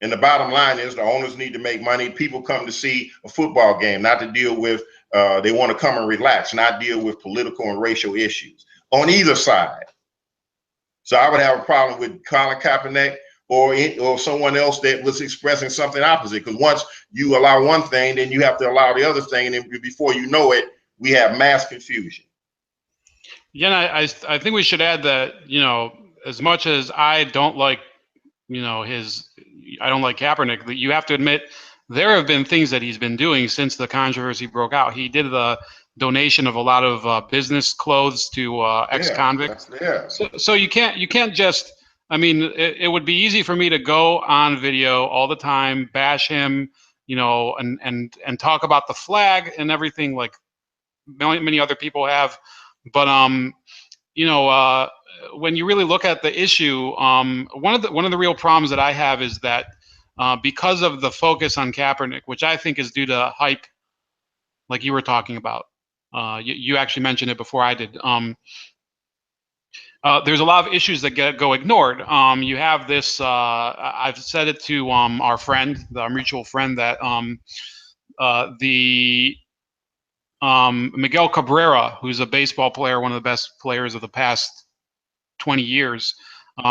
Speaker 1: And the bottom line is, the owners need to make money. People come to see a football game, not to deal with, they want to come and relax, not deal with political and racial issues on either side. So I would have a problem with Colin Kaepernick or someone else that was expressing something opposite. Because once you allow one thing, then you have to allow the other thing. And then before you know it, we have mass confusion.
Speaker 2: Yeah, and I think we should add that, you know, as much as I don't like, you know, I don't like Kaepernick, that you have to admit there have been things that he's been doing since the controversy broke out. He did the donation of a lot of business clothes to ex-convicts.
Speaker 1: Yeah.
Speaker 2: So you can't just, I mean, it would be easy for me to go on video all the time, bash him, you know, and talk about the flag and everything like many other people have. But you know, when you really look at the issue, one of the real problems that I have is that because of the focus on Kaepernick, which I think is due to hype, like you were talking about, you actually mentioned it before I did. There's a lot of issues that go ignored. You have this. I've said it to our friend, our mutual friend, that Miguel Cabrera, who's a baseball player, one of the best players of the past 20 years,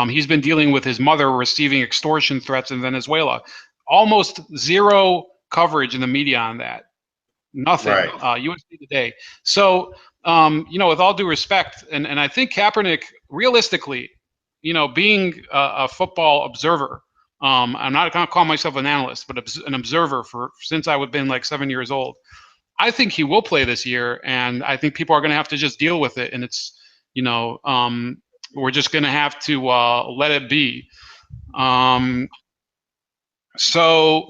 Speaker 2: he's been dealing with his mother receiving extortion threats in Venezuela. Almost zero coverage in the media on that. Nothing.
Speaker 1: Right.
Speaker 2: USA Today. So, you know, with all due respect, and I think Kaepernick, realistically, you know, being a football observer, I'm not going to call myself an analyst, but an observer since I've been like 7 years old. I think he will play this year, and I think people are going to have to just deal with it. And it's, you know, we're just going to have to let it be. So,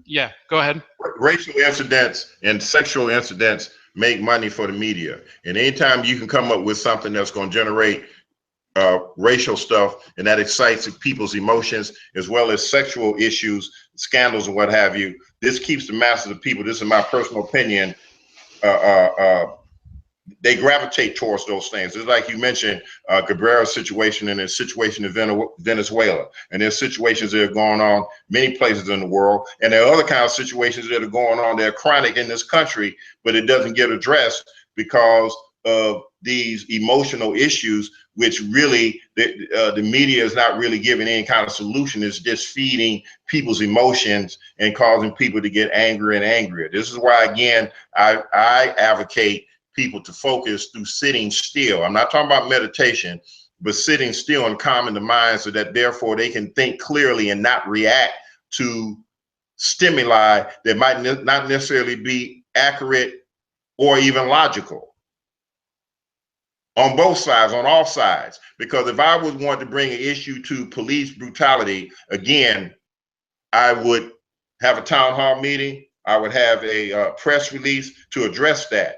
Speaker 2: yeah, go ahead.
Speaker 1: Racial incidents and sexual incidents make money for the media. And anytime you can come up with something that's going to generate racial stuff and that excites people's emotions, as well as sexual issues, scandals, and what have you, this keeps the masses of people, this is my personal opinion, they gravitate towards those things. It's like you mentioned, Cabrera's situation and his situation in Venezuela, and there's situations that are going on many places in the world, and there are other kinds of situations that are going on that are chronic in this country, but it doesn't get addressed because of these emotional issues, which really the media is not really giving any kind of solution. It's just feeding people's emotions and causing people to get angrier and angrier. This is why, again, I advocate people to focus through sitting still. I'm not talking about meditation, but sitting still and calming the mind so that therefore they can think clearly and not react to stimuli that might not necessarily be accurate or even logical. On both sides, on all sides. Because if I would want to bring an issue to police brutality, again, I would have a town hall meeting. I would have a press release to address that.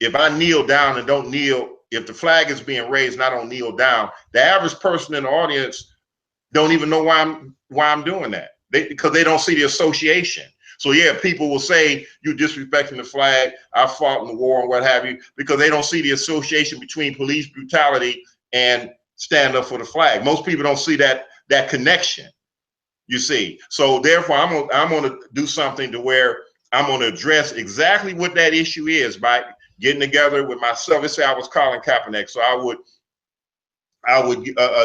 Speaker 1: If I kneel down and don't kneel, if the flag is being raised and I don't kneel down, the average person in the audience don't even know why I'm doing that. Because they don't see the association. So yeah, people will say you're disrespecting the flag, I fought in the war and what have you, because they don't see the association between police brutality and stand up for the flag. Most people don't see that connection, you see. So therefore, I'm gonna do something to where I'm gonna address exactly what that issue is by getting together with myself. Let's say I was Colin Kaepernick, so I would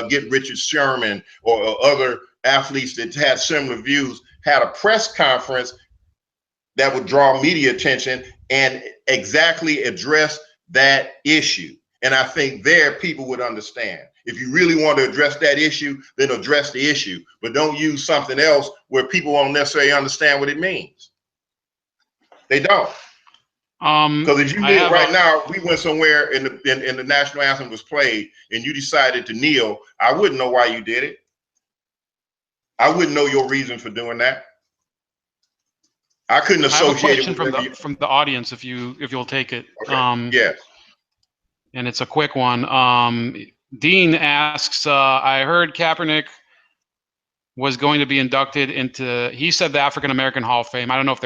Speaker 1: get Richard Sherman or other athletes that had similar views, had a press conference that would draw media attention and exactly address that issue. And I think there people would understand. If you really want to address that issue, then address the issue, but don't use something else where people won't necessarily understand what it means. They don't. Because if you kneel right now, we went somewhere and the national anthem was played and you decided to kneel, I wouldn't know why you did it. I wouldn't know your reason for doing that. I couldn't associate it with
Speaker 2: from the audience if you'll take it.
Speaker 1: Okay. Yes.
Speaker 2: And it's a quick one. Dean asks, I heard Kaepernick was going to be inducted into, he said, the African American Hall of Fame. I don't know if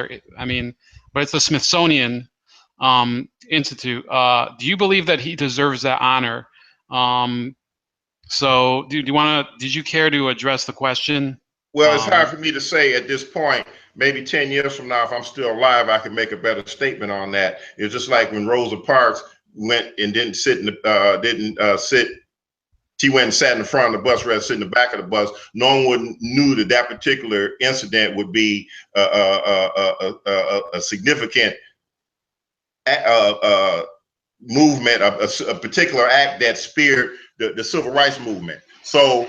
Speaker 2: but it's the Smithsonian Institute. Do you believe that he deserves that honor? So did you care to address the question?
Speaker 1: Well, it's hard for me to say at this point. Maybe 10 years from now, if I'm still alive, I can make a better statement on that. It's just like when Rosa Parks went and didn't sit she went and sat in the front of the bus rather than sit in the back of the bus. No one knew that particular incident would be a significant movement, a particular act that speared the civil rights movement. So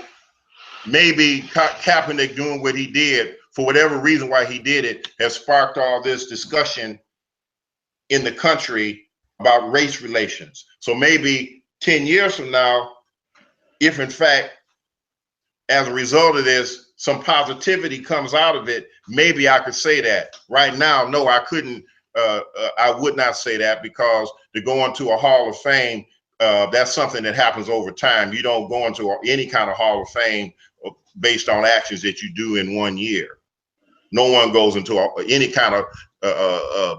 Speaker 1: maybe Kaepernick doing what he did, for whatever reason why he did it, has sparked all this discussion in the country about race relations. So maybe 10 years from now, if in fact, as a result of this, some positivity comes out of it, maybe I could say that. Right now, no, I couldn't. I would not say that, because to go into a Hall of Fame, that's something that happens over time. You don't go into any kind of Hall of Fame based on actions that you do in 1 year. No one goes into any kind of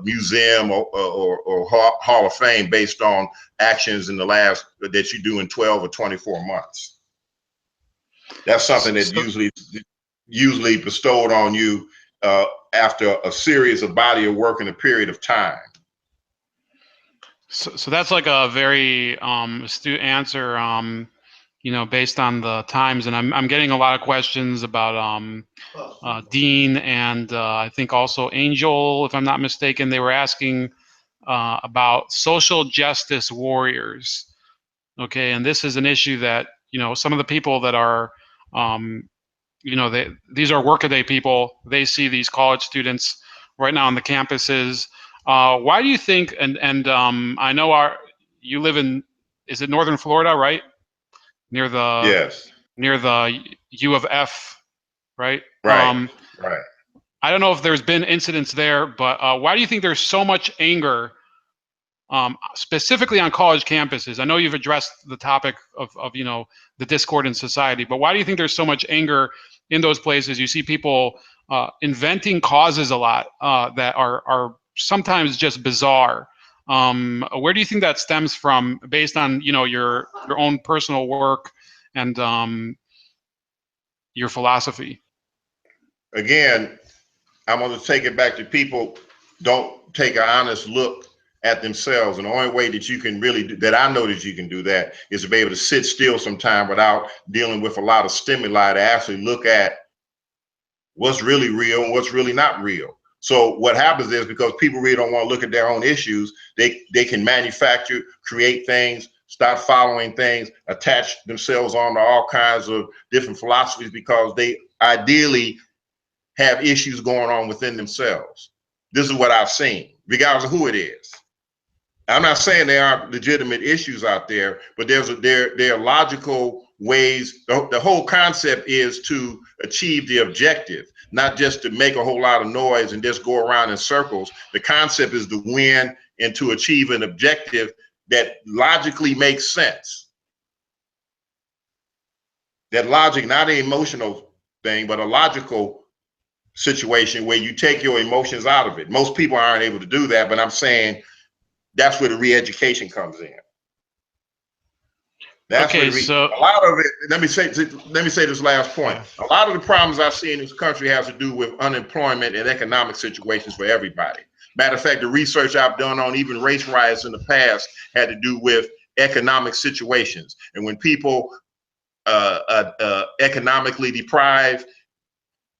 Speaker 1: museum or Hall of Fame based on actions in the last that you do in 12 or 24 months. That's something that usually bestowed on you after a series of body of work in a period of time.
Speaker 2: So that's like a very astute answer. Based on the times, and I'm getting a lot of questions about Dean and I think also Angel, if I'm not mistaken. They were asking about social justice warriors. Okay, and this is an issue that some of the people that are these are workaday people. They see these college students right now on the campuses. Why do you think? And I know you live in, is it Northern Florida, right? Near the U of F, right?
Speaker 1: Right.
Speaker 2: I don't know if there's been incidents there, but why do you think there's so much anger, specifically on college campuses? I know you've addressed the topic of the discord in society, but why do you think there's so much anger in those places? You see people inventing causes a lot that are sometimes just bizarre. Where do you think that stems from, based on your own personal work and your philosophy?
Speaker 1: Again, I'm going to take it back to people don't take an honest look at themselves. And the only way that you can really do that, I know that you can do that, is to be able to sit still sometime without dealing with a lot of stimuli to actually look at what's really real and what's really not real. So what happens is, because people really don't want to look at their own issues, they can manufacture, create things, start following things, attach themselves on to all kinds of different philosophies because they ideally have issues going on within themselves. This is what I've seen, regardless of who it is. I'm not saying there aren't legitimate issues out there, but there are logical ways. The whole concept is to achieve the objective, not just to make a whole lot of noise and just go around in circles. The concept is to win and to achieve an objective that logically makes sense. That logic, not an emotional thing, but a logical situation where you take your emotions out of it. Most people aren't able to do that, but I'm saying that's where the re-education comes in. That's
Speaker 2: okay,
Speaker 1: where
Speaker 2: so
Speaker 1: a lot of it. Let me say this last point. A lot of the problems I see in this country has to do with unemployment and economic situations for everybody. Matter of fact, the research I've done on even race riots in the past had to do with economic situations. And when people economically deprived,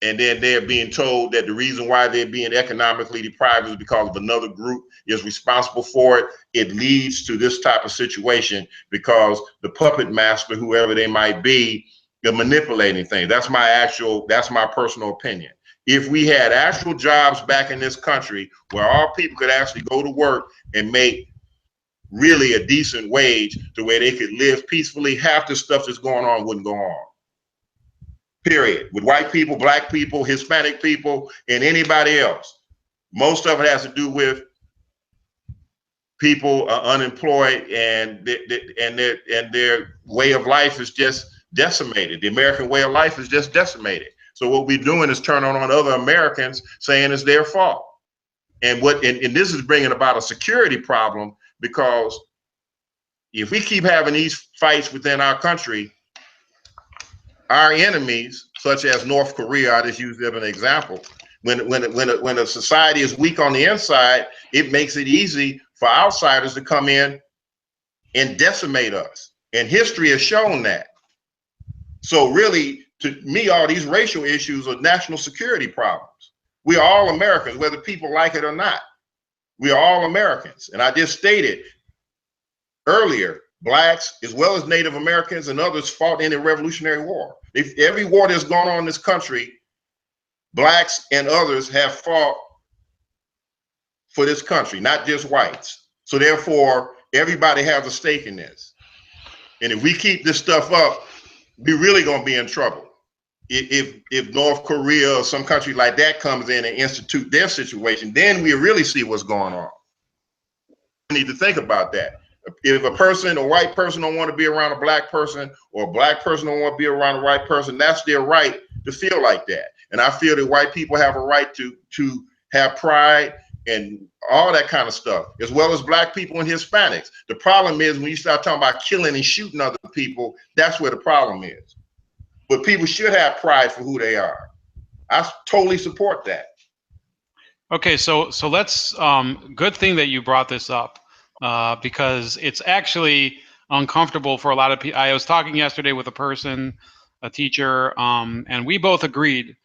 Speaker 1: and then they're being told that the reason why they're being economically deprived is because of another group is responsible for it, it leads to this type of situation because the puppet master, whoever they might be, they're manipulating things. That's my personal opinion. If we had actual jobs back in this country where all people could actually go to work and make really a decent wage to where they could live peacefully, half the stuff that's going on wouldn't go on. Period. With white people, black people, Hispanic people, and anybody else. Most of it has to do with people are unemployed and their way of life is just decimated. The American way of life is just decimated. So what we're doing is turning on other Americans, saying it's their fault. And this is bringing about a security problem, because if we keep having these fights within our country, our enemies, such as North Korea, I just use them as an example. When a society is weak on the inside, it makes it easy for outsiders to come in and decimate us. And history has shown that. So really, to me, all these racial issues are national security problems. We are all Americans, whether people like it or not. We are all Americans. And I just stated earlier, blacks, as well as Native Americans and others, fought in the Revolutionary War. Every war that's gone on in this country, blacks and others have fought for this country, not just whites. So therefore, everybody has a stake in this. And if we keep this stuff up, we're really going to be in trouble. If North Korea or some country like that comes in and institute their situation, then we really see what's going on. We need to think about that. If a white person don't want to be around a black person, or a black person don't want to be around a white person, that's their right to feel like that. And I feel that white people have a right to have pride and all that kind of stuff, as well as black people and Hispanics. The problem is when you start talking about killing and shooting other people, that's where the problem is. But people should have pride for who they are. I totally support that.
Speaker 2: okay, so let's good thing that you brought this up, because it's actually uncomfortable for a lot of people. I was talking yesterday with a teacher, and we both agreed.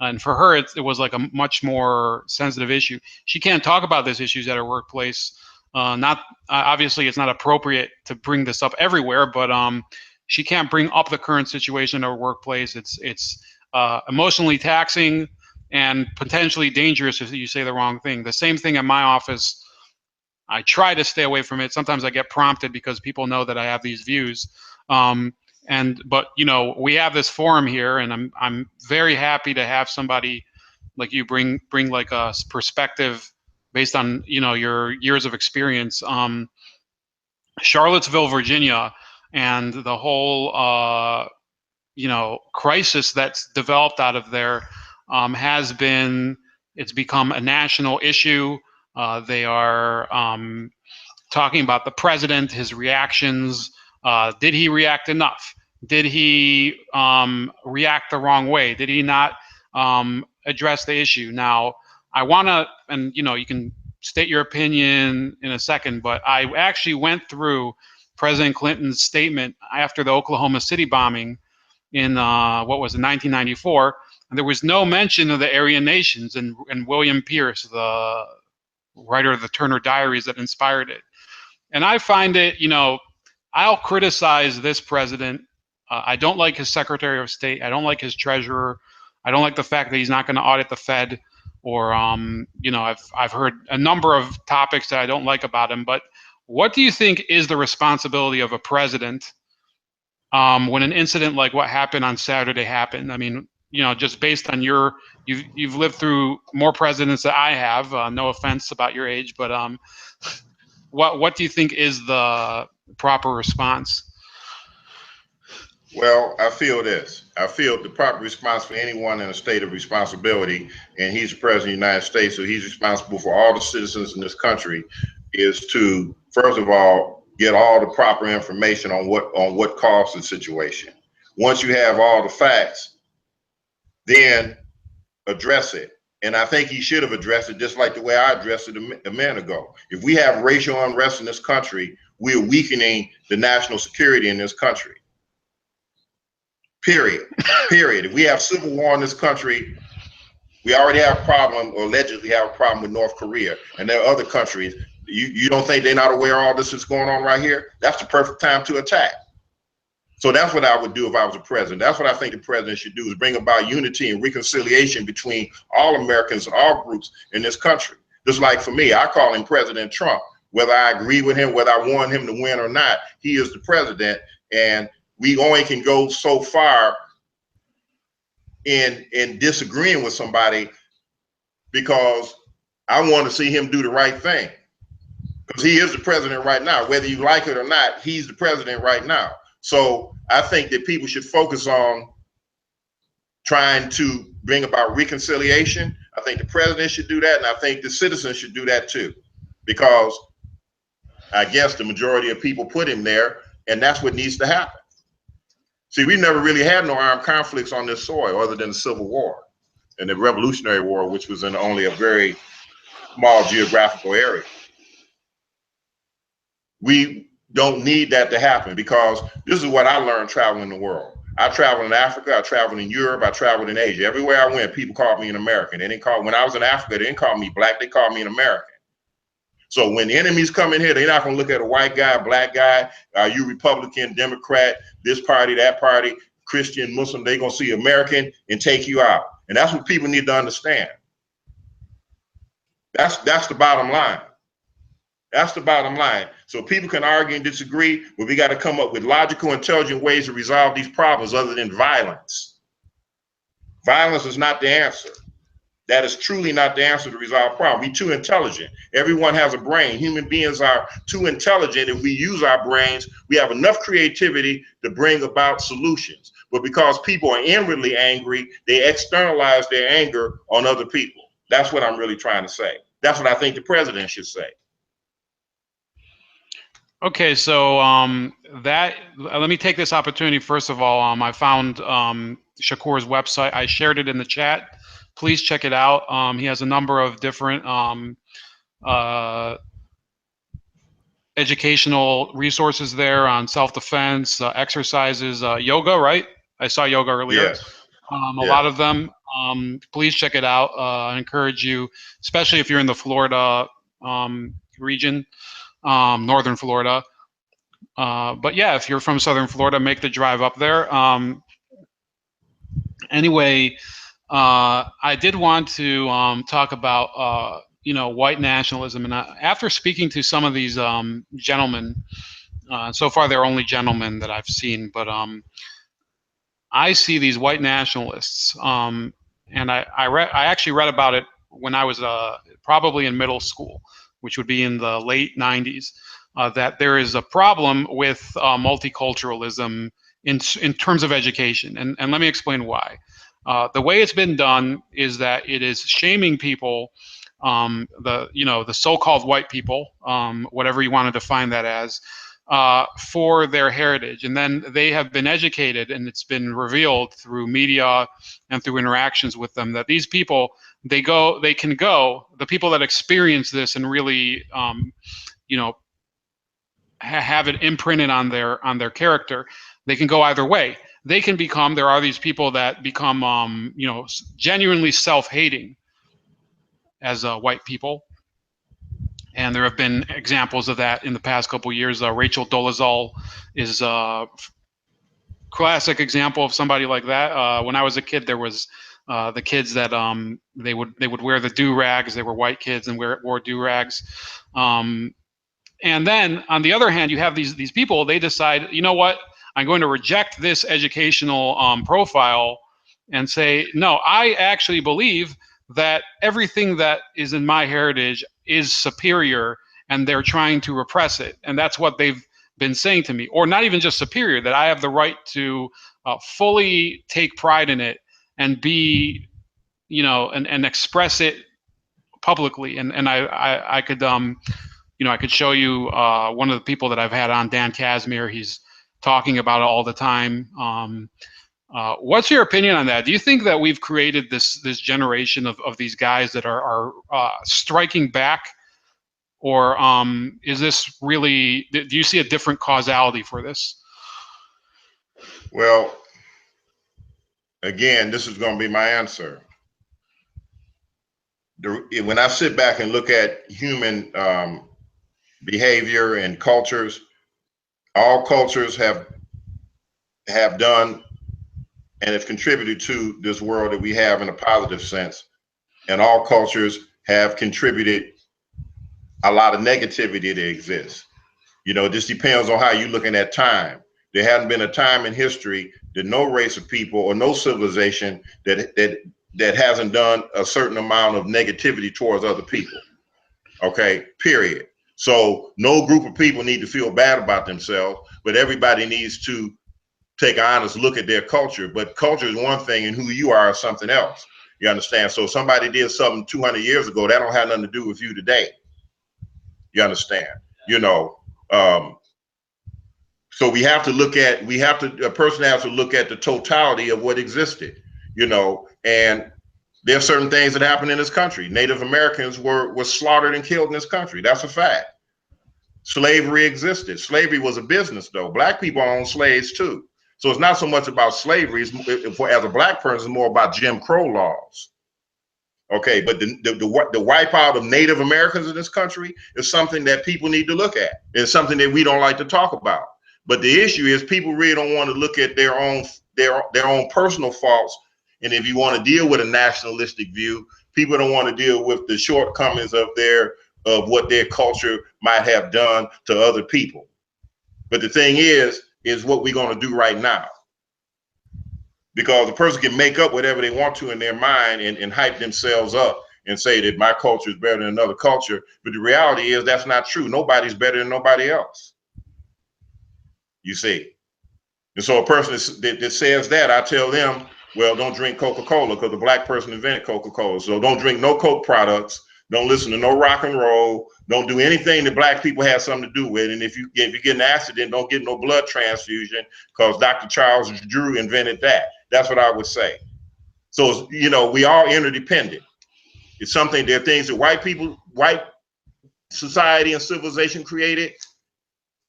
Speaker 2: And for her, it was like a much more sensitive issue. She can't talk about these issues at her workplace. Obviously, it's not appropriate to bring this up everywhere, but she can't bring up the current situation in her workplace. It's emotionally taxing and potentially dangerous if you say the wrong thing. The same thing in my office. I try to stay away from it. Sometimes I get prompted because people know that I have these views. But you know, we have this forum here, and I'm very happy to have somebody like you bring like a perspective based on, you know, your years of experience. Charlottesville, Virginia, and the whole you know, crisis that's developed out of there it's become a national issue. They are talking about the president, his reactions. Did he react enough? Did he react the wrong way? Did he not address the issue? Now, I want to, and you know, you can state your opinion in a second, but I actually went through President Clinton's statement after the Oklahoma City bombing in what was it, 1994, and there was no mention of the Aryan nations and William Pierce, the writer of the Turner Diaries that inspired it. And I find it, you know, I'll criticize this president. I don't like his Secretary of State. I don't like his Treasurer. I don't like the fact that he's not going to audit the Fed. Or, you know, I've heard a number of topics that I don't like about him. But what do you think is the responsibility of a president when an incident like what happened on Saturday happened? I mean, you know, just based on you've lived through more presidents than I have. No offense about your age, but what do you think is the proper response?
Speaker 1: Well, I feel this. I feel the proper response for anyone in a state of responsibility, and he's the president of the United States, so he's responsible for all the citizens in this country, is to, first of all, get all the proper information on what caused the situation. Once you have all the facts, then address it. And I think he should have addressed it just like the way I addressed it a minute ago. If we have racial unrest in this country, we're weakening the national security in this country. Period. Period. If we have civil war in this country, we already have a problem, or allegedly have a problem with North Korea, and there are other countries. You don't think they're not aware all this is going on right here? That's the perfect time to attack. So that's what I would do if I was a president. That's what I think the president should do, is bring about unity and reconciliation between all Americans and all groups in this country. Just like for me, I call him President Trump. Whether I agree with him, whether I want him to win or not, he is the president, and we only can go so far in disagreeing with somebody, because I want to see him do the right thing, because he is the president right now. Whether you like it or not, he's the president right now. So I think that people should focus on trying to bring about reconciliation. I think the president should do that, and I think the citizens should do that too, because I guess the majority of people put him there, and that's what needs to happen. See, we've never really had no armed conflicts on this soil other than the Civil War and the Revolutionary War, which was in only a very small geographical area. We don't need that to happen, because this is what I learned traveling the world. I traveled in Africa, I traveled in Europe, I traveled in Asia. Everywhere I went, people called me an American. They didn't call, when I was in Africa, they didn't call me black, they called me an American. So when the enemies come in here, they're not gonna look at a white guy, black guy, are you Republican, Democrat, this party, that party, Christian, Muslim, they're gonna see American and take you out. And that's what people need to understand. That's the bottom line. That's the bottom line. So people can argue and disagree, but we got to come up with logical, intelligent ways to resolve these problems other than violence. Violence is not the answer. That is truly not the answer to resolve problems. We're too intelligent. Everyone has a brain. Human beings are too intelligent. If we use our brains, we have enough creativity to bring about solutions. But because people are inwardly angry, they externalize their anger on other people. That's what I'm really trying to say. That's what I think the president should say.
Speaker 2: Okay, so let me take this opportunity. First of all, I found Shakoor's website. I shared it in the chat. Please check it out. He has a number of different educational resources there on self-defense, exercises, yoga, right? I saw yoga earlier.
Speaker 1: Yes.
Speaker 2: A lot of them. Please check it out. I encourage you, especially if you're in the Florida region. Northern Florida, but yeah, if you're from Southern Florida, make the drive up there. Anyway, I did want to talk about white nationalism, and after speaking to some of these gentlemen, so far they're only gentlemen that I've seen, but I see these white nationalists, and I actually read about it when I was probably in middle school, which would be in the late 90s, that there is a problem with multiculturalism in terms of education. And let me explain why. The way it's been done is that it is shaming people, the so-called white people, whatever you want to define that as, for their heritage. And then they have been educated, and it's been revealed through media and through interactions with them that these people they can go, the people that experience this and really, you know, have it imprinted on their character, they can go either way. They can become, there are these people that become, you know, genuinely self-hating as white people. And there have been examples of that in the past couple of years. Rachel Dolezal is a classic example of somebody like that. When I was a kid, there was the kids that they would wear the do-rags. They were white kids and wore do-rags. And then on the other hand, you have these people, they decide, you know what, I'm going to reject this educational profile and say, no, I actually believe that everything that is in my heritage is superior, and they're trying to repress it. And that's what they've been saying to me. Or not even just superior, that I have the right to fully take pride in it and be, you know, and express it publicly. And I could, you know, I could show you one of the people that I've had on, Dan Casimir. He's talking about it all the time. What's your opinion on that? Do you think that we've created this generation of these guys that are striking back, or is this really? Do you see a different causality for this?
Speaker 1: Well, again, this is going to be my answer. When I sit back and look at human behavior and cultures, all cultures have done and have contributed to this world that we have in a positive sense. And all cultures have contributed a lot of negativity that exists. You know, it just depends on how you're looking at time. There hasn't been a time in history that no race of people or no civilization that hasn't done a certain amount of negativity towards other people. Okay, period. So no group of people need to feel bad about themselves, but everybody needs to take an honest look at their culture. But culture is one thing and who you are is something else. You understand? So somebody did something 200 years ago, that don't have nothing to do with you today. You understand? You know, so we have to look at, a person has to look at the totality of what existed, you know, and there are certain things that happened in this country. Native Americans were slaughtered and killed in this country. That's a fact. Slavery existed. Slavery was a business though. Black people own slaves too. So it's not so much about slavery, as a black person, it's more about Jim Crow laws. Okay, but the wipeout of Native Americans in this country is something that people need to look at. It's something that we don't like to talk about. But the issue is people really don't want to look at their own personal faults. And if you want to deal with a nationalistic view, people don't want to deal with the shortcomings of what their culture might have done to other people. But the thing is what we're going to do right now. Because a person can make up whatever they want to in their mind and hype themselves up and say that my culture is better than another culture. But the reality is that's not true. Nobody's better than nobody else. You see. And so a person that says that, I tell them, well, don't drink Coca-Cola because the black person invented Coca-Cola. So don't drink no Coke products. Don't listen to no rock and roll. Don't do anything that black people have something to do with. And if you get an accident, don't get no blood transfusion because Dr. Charles Drew invented that. That's what I would say. So, you know, we are interdependent. It's something, there are things that white society and civilization created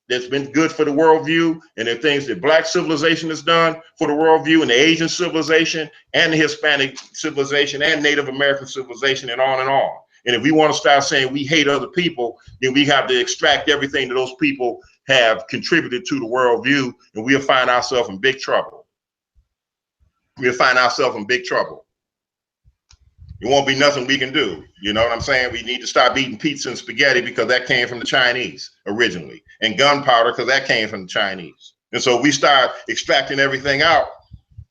Speaker 1: that's been good for the worldview, and there are things that black civilization has done for the worldview, and the Asian civilization and the Hispanic civilization and Native American civilization, and on and on. And if we want to start saying we hate other people, then we have to extract everything that those people have contributed to the worldview, and we'll find ourselves in big trouble. We'll find ourselves in big trouble. It won't be nothing we can do. You know what I'm saying? We need to stop eating pizza and spaghetti because that came from the Chinese originally, and gunpowder because that came from the Chinese. And so we start extracting everything out.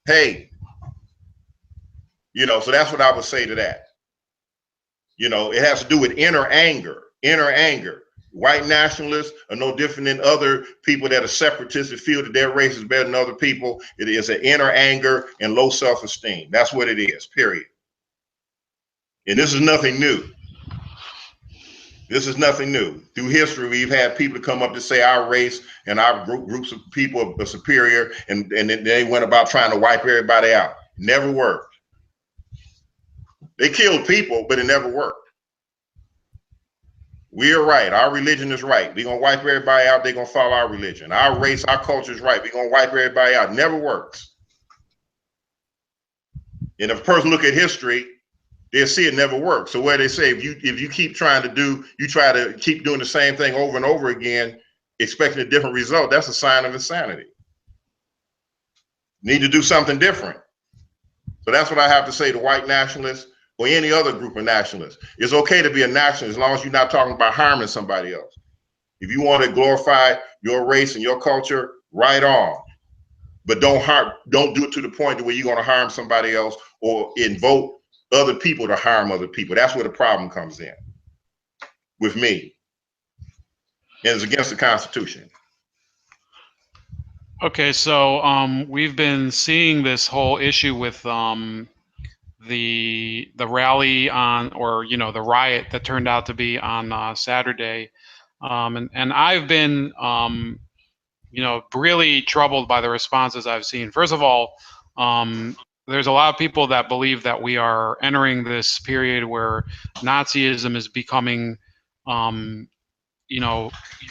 Speaker 1: Hey, you know, so that's what I would say to that. You know, it has to do with inner anger. White nationalists are no different than other people that are separatists that feel that their race is better than other people. It is an inner anger and low self-esteem. That's what it is, period. And this is nothing new. This is nothing new. Through history, we've had people come up to say our race and our groups of people are superior, and they went about trying to wipe everybody out. Never worked. They killed people, but it never worked. We are right. Our religion is right. We're going to wipe everybody out. They're going to follow our religion. Our race, our culture is right. We're going to wipe everybody out. It never works. And if a person look at history, they'll see it never works. So where they say, if you keep trying to do, you try to keep doing the same thing over and over again, expecting a different result, that's a sign of insanity. Need to do something different. So that's what I have to say to white nationalists or any other group of nationalists. It's okay to be a nationalist as long as you're not talking about harming somebody else. If you want to glorify your race and your culture, right on. But don't do it to the point where you're going to harm somebody else or invoke other people to harm other people. That's where the problem comes in with me. And it's against the Constitution.
Speaker 2: Okay, so we've been seeing this whole issue with the rally on, or the riot that turned out to be on Saturday, and I've been really troubled by the responses I've seen. First of all, there's a lot of people that believe that we are entering this period where Nazism is becoming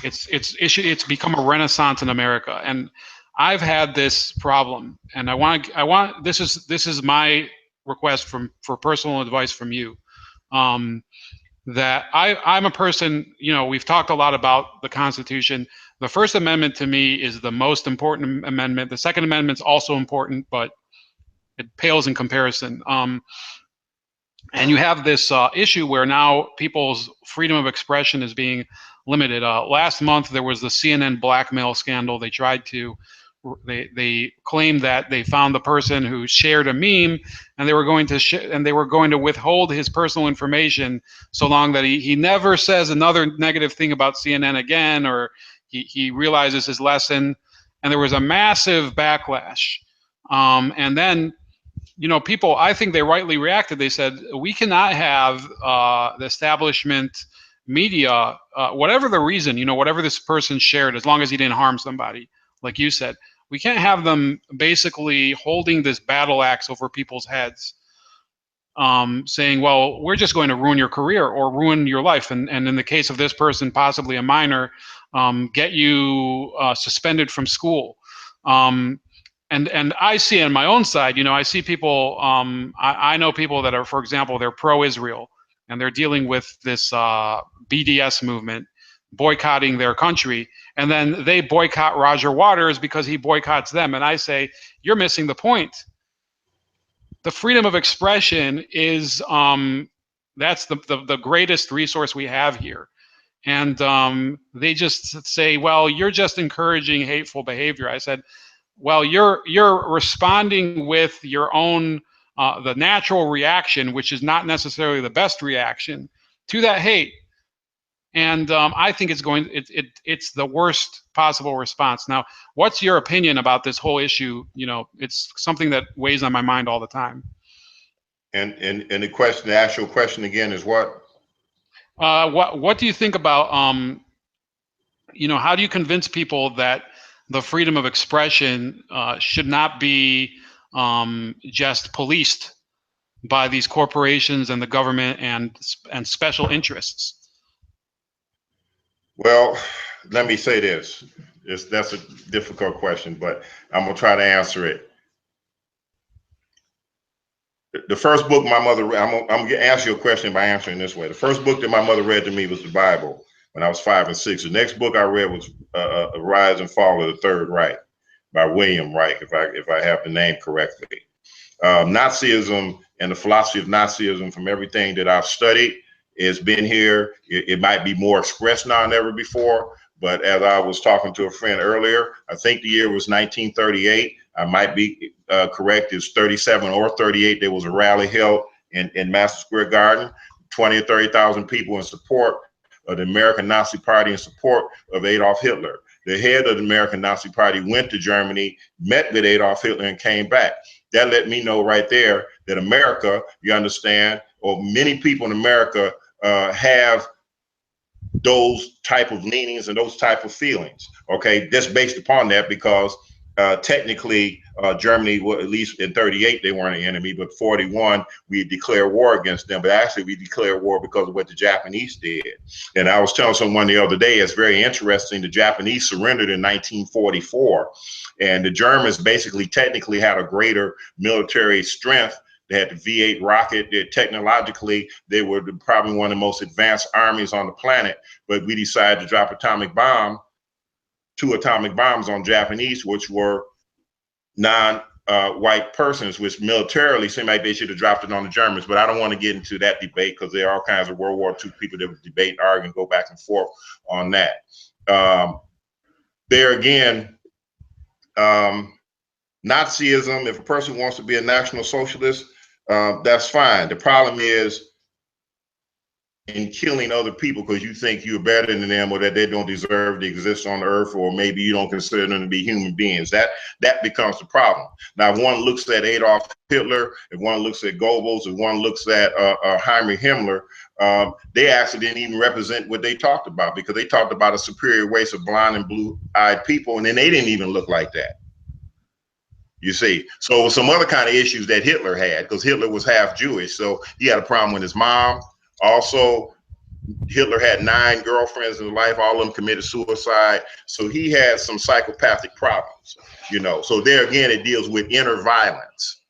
Speaker 2: it's become a renaissance in America, and I've had this problem, and I want this is my request for personal advice from you, that I'm a person, we've talked a lot about the Constitution. The First Amendment to me is the most important amendment. The Second Amendment is also important, but it pales in comparison. And you have this issue where now people's freedom of expression is being limited. Last month there was the CNN blackmail scandal. They tried to, they claimed that they found the person who shared a meme, and they were going to withhold his personal information so long that he never says another negative thing about CNN again, or he realizes his lesson. And there was a massive backlash. And then, people, I think they rightly reacted. They said, we cannot have the establishment media, whatever the reason, whatever this person shared, as long as he didn't harm somebody, like you said, we can't have them basically holding this battle axe over people's heads, saying, well, we're just going to ruin your career or ruin your life. And in the case of this person, possibly a minor, get you suspended from school. And I see on my own side, I see people, I know people that are, for example, they're pro-Israel, and they're dealing with this BDS movement, boycotting their country, and then they boycott Roger Waters because he boycotts them. And I say, you're missing the point. The freedom of expression is, that's the greatest resource we have here. And they just say, well, you're just encouraging hateful behavior. I said, well, you're responding with your own the natural reaction, which is not necessarily the best reaction to that hate. And I think it's the worst possible response. Now, what's your opinion about this whole issue? It's something that weighs on my mind all the time.
Speaker 1: And the actual question again is what?
Speaker 2: What do you think about how do you convince people that the freedom of expression should not be just policed by these corporations and the government and special interests?
Speaker 1: Well, let me say this. That's a difficult question, but I'm gonna try to answer it. The first book my mother read, I'm gonna ask you a question by answering this way. The first book that my mother read to me was the Bible when I was 5 and 6. The next book I read was Rise and Fall of the Third Reich by William Reich, if I have the name correctly. Nazism and the philosophy of Nazism, from everything that I've studied, has been here. It might be more expressed now than ever before, but as I was talking to a friend earlier, I think the year was 1938. I might be correct, it's 37 or 38. There was a rally held in Madison Square Garden, 20 or 30,000 people in support of the American Nazi Party, in support of Adolf Hitler. The head of the American Nazi Party went to Germany, met with Adolf Hitler, and came back. That let me know right there that America, you understand, or many people in America have those type of leanings and those type of feelings. Okay, that's based upon that, because technically, Germany, well, at least in 38, they weren't an enemy, but 41, we declared war against them. But actually, we declared war because of what the Japanese did. And I was telling someone the other day, it's very interesting. The Japanese surrendered in 1944, and the Germans basically technically had a greater military strength. They had the V-8 rocket. Technologically, they were probably one of the most advanced armies on the planet. But we decided to drop two atomic bombs on Japanese, which were non-white persons, which militarily seemed like they should have dropped it on the Germans. But I don't want to get into that debate because there are all kinds of World War II people that would debate, argue, and go back and forth on that. There again, Nazism, if a person wants to be a National Socialist, that's fine. The problem is in killing other people because you think you're better than them or that they don't deserve to exist on earth, or maybe you don't consider them to be human beings. That becomes the problem. Now, if one looks at Adolf Hitler, if one looks at Goebbels, if one looks at Heinrich Himmler, they actually didn't even represent what they talked about, because they talked about a superior race of blind and blue-eyed people, and then they didn't even look like that. You see, so some other kind of issues that Hitler had, because Hitler was half Jewish, so he had a problem with his mom. Also, Hitler had 9 girlfriends in life. All of them committed suicide. So he had some psychopathic problems, you know. So there again, it deals with inner violence.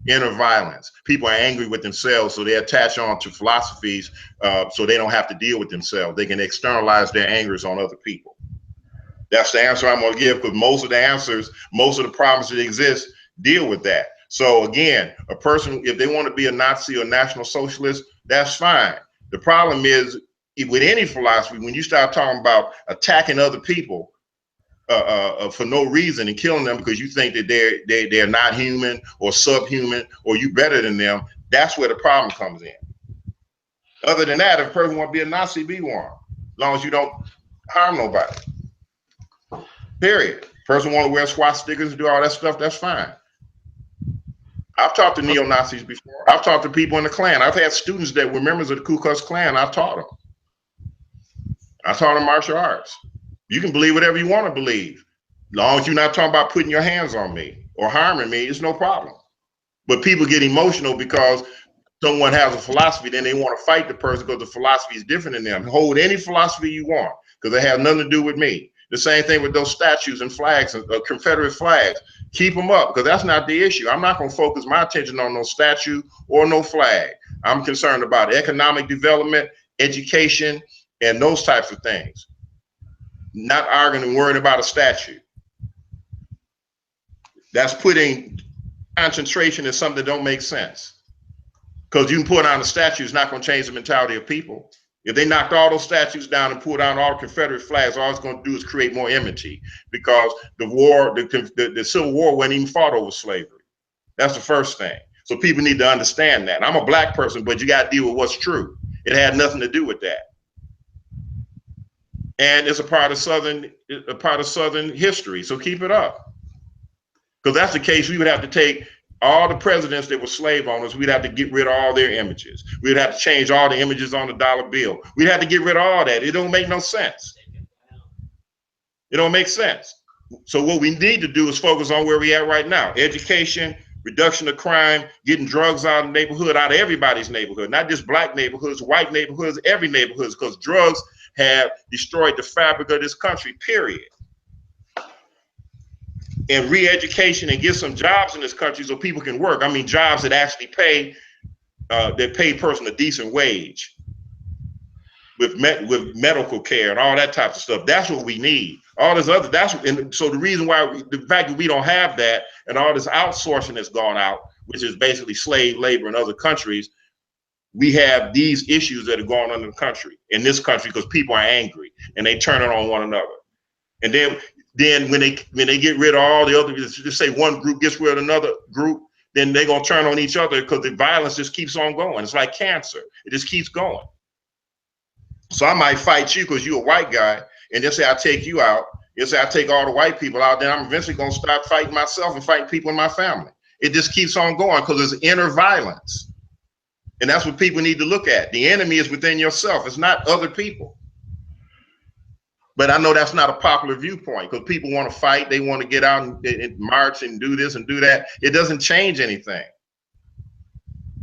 Speaker 1: Inner violence. People are angry with themselves, so they attach on to philosophies so they don't have to deal with themselves. They can externalize their angers on other people. That's the answer I'm going to give, because most of the answers, most of the problems that exist deal with that. So again, a person, if they want to be a Nazi or National Socialist, that's fine. The problem is with any philosophy, when you start talking about attacking other people for no reason and killing them because you think that they're not human or subhuman or you better than them, that's where the problem comes in. Other than that, if a person want to be a Nazi, be one, as long as you don't harm nobody. Period. Person want to wear swastikas and do all that stuff, that's fine. I've talked to neo-Nazis before. I've talked to people in the Klan. I've had students that were members of the Ku Klux Klan. I've taught them. I taught them martial arts. You can believe whatever you want to believe. As long as you're not talking about putting your hands on me or harming me, it's no problem. But people get emotional because someone has a philosophy, then they want to fight the person because the philosophy is different than them. Hold any philosophy you want because it has nothing to do with me. The same thing with those statues and flags and Confederate flags. Keep them up, because that's not the issue. I'm not going to focus my attention on no statue or no flag. I'm concerned about economic development, education, and those types of things. Not arguing and worrying about a statue. That's putting concentration in something that don't make sense. Because you can put on a statue, it's not going to change the mentality of people. If they knocked all those statues down and pulled down all the Confederate flags, all it's going to do is create more enmity, because the war, the Civil War wasn't even fought over slavery. That's the first thing. So people need to understand that. I'm a black person, but you got to deal with what's true. It had nothing to do with that. And it's a part of Southern history. So keep it up. Because that's the case, we would have to take all the presidents that were slave owners, we'd have to get rid of all their images. We'd have to change all the images on the dollar bill. We'd have to get rid of all that. It don't make no sense. It don't make sense. So what we need to do is focus on where we at right now. Education, reduction of crime, getting drugs out of the neighborhood, out of everybody's neighborhood, not just black neighborhoods, white neighborhoods, every neighborhood, because drugs have destroyed the fabric of this country, period. And re-education and get some jobs in this country so people can work. I mean, jobs that actually pay, that pay a person a decent wage with medical care and all that type of stuff. That's what we need. All this other, and so the reason why, the fact that we don't have that and all this outsourcing that's gone out, which is basically slave labor in other countries, we have these issues that are going on in this country because people are angry and they turn it on one another. And then when they get rid of all the other, just say one group gets rid of another group, then they're going to turn on each other because the violence just keeps on going. It's like cancer. It just keeps going. So I might fight you because you're a white guy, and just say I take you out. Just say I take all the white people out, then I'm eventually going to start fighting myself and fighting people in my family. It just keeps on going because it's inner violence. And that's what people need to look at. The enemy is within yourself. It's not other people. But I know that's not a popular viewpoint because people want to fight. They want to get out and march and do this and do that. It doesn't change anything.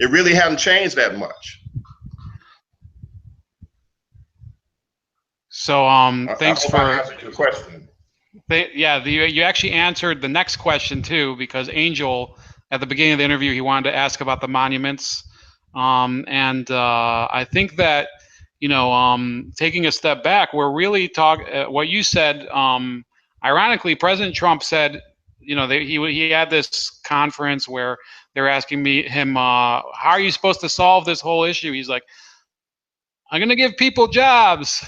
Speaker 1: It really hasn't changed that much.
Speaker 2: So thanks for
Speaker 1: answering your question.
Speaker 2: You actually answered the next question too, because Angel at the beginning of the interview, he wanted to ask about the monuments, and I think that, you know, taking a step back, we're really what you said. Ironically, President Trump said, you know, he had this conference where they're asking him, how are you supposed to solve this whole issue? He's like, I'm gonna give people jobs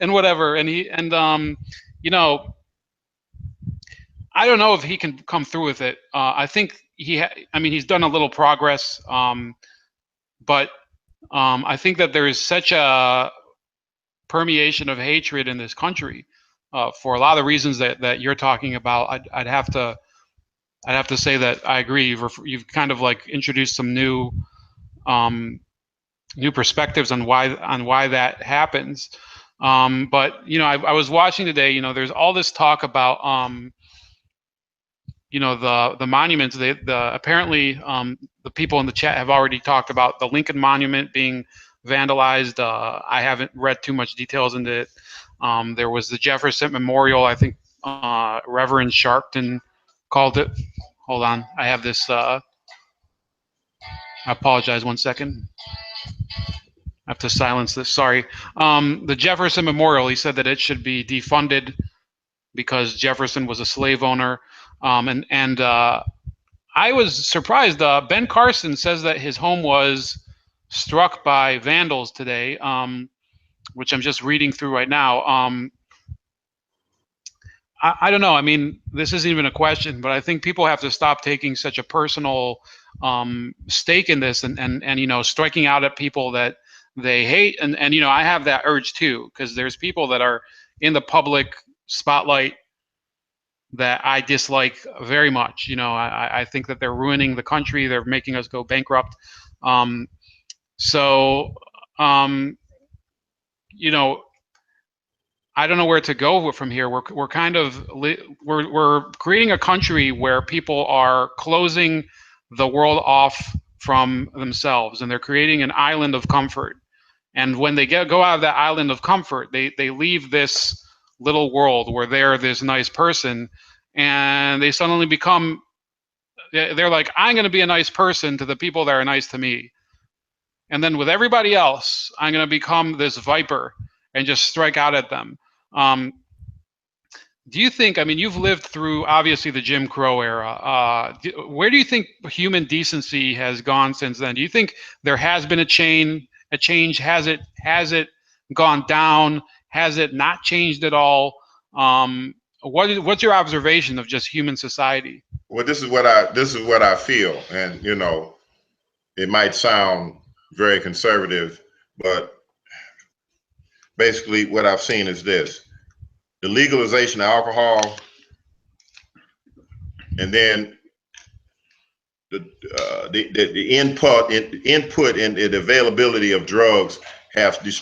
Speaker 2: and whatever. And you know, I don't know if he can come through with it. I think I mean, he's done a little progress, but I think that there is such a permeation of hatred in this country for a lot of reasons that you're talking about. I'd have to say that I agree. You've kind of like introduced some new perspectives on why that happens. But you know, I was watching today. You know, there's all this talk about you know, the monuments. Apparently the people in the chat have already talked about the Lincoln Monument being vandalized. I haven't read too much details into it. There was the Jefferson Memorial. I think Reverend Sharpton called it. Hold on, I have this. I apologize. 1 second. I have to silence this. Sorry. The Jefferson Memorial. He said that it should be defunded because Jefferson was a slave owner. And I was surprised. Ben Carson says that his home was struck by vandals today, which I'm just reading through right now. I don't know. I mean, this isn't even a question, but I think people have to stop taking such a personal stake in this and you know, striking out at people that they hate. And you know, I have that urge too, because there's people that are in the public spotlight that I dislike very much. You know, I think that they're ruining the country. They're making us go bankrupt. You know, I don't know where to go from here. We're kind of we're creating a country where people are closing the world off from themselves, and they're creating an island of comfort. And when they go out of that island of comfort, they leave this little world where they're this nice person, and they suddenly become. They're like, I'm going to be a nice person to the people that are nice to me, and then with everybody else, I'm going to become this viper and just strike out at them. Do you think, I mean, you've lived through obviously the Jim Crow era. Where do you think human decency has gone since then? Do you think there has been a change? Has it gone down? Has it not changed at all? What's your observation of just human society?
Speaker 1: Well, this is what I feel, and you know, it might sound very conservative, but basically what I've seen is this: the legalization of alcohol, and then the input and the availability of drugs has been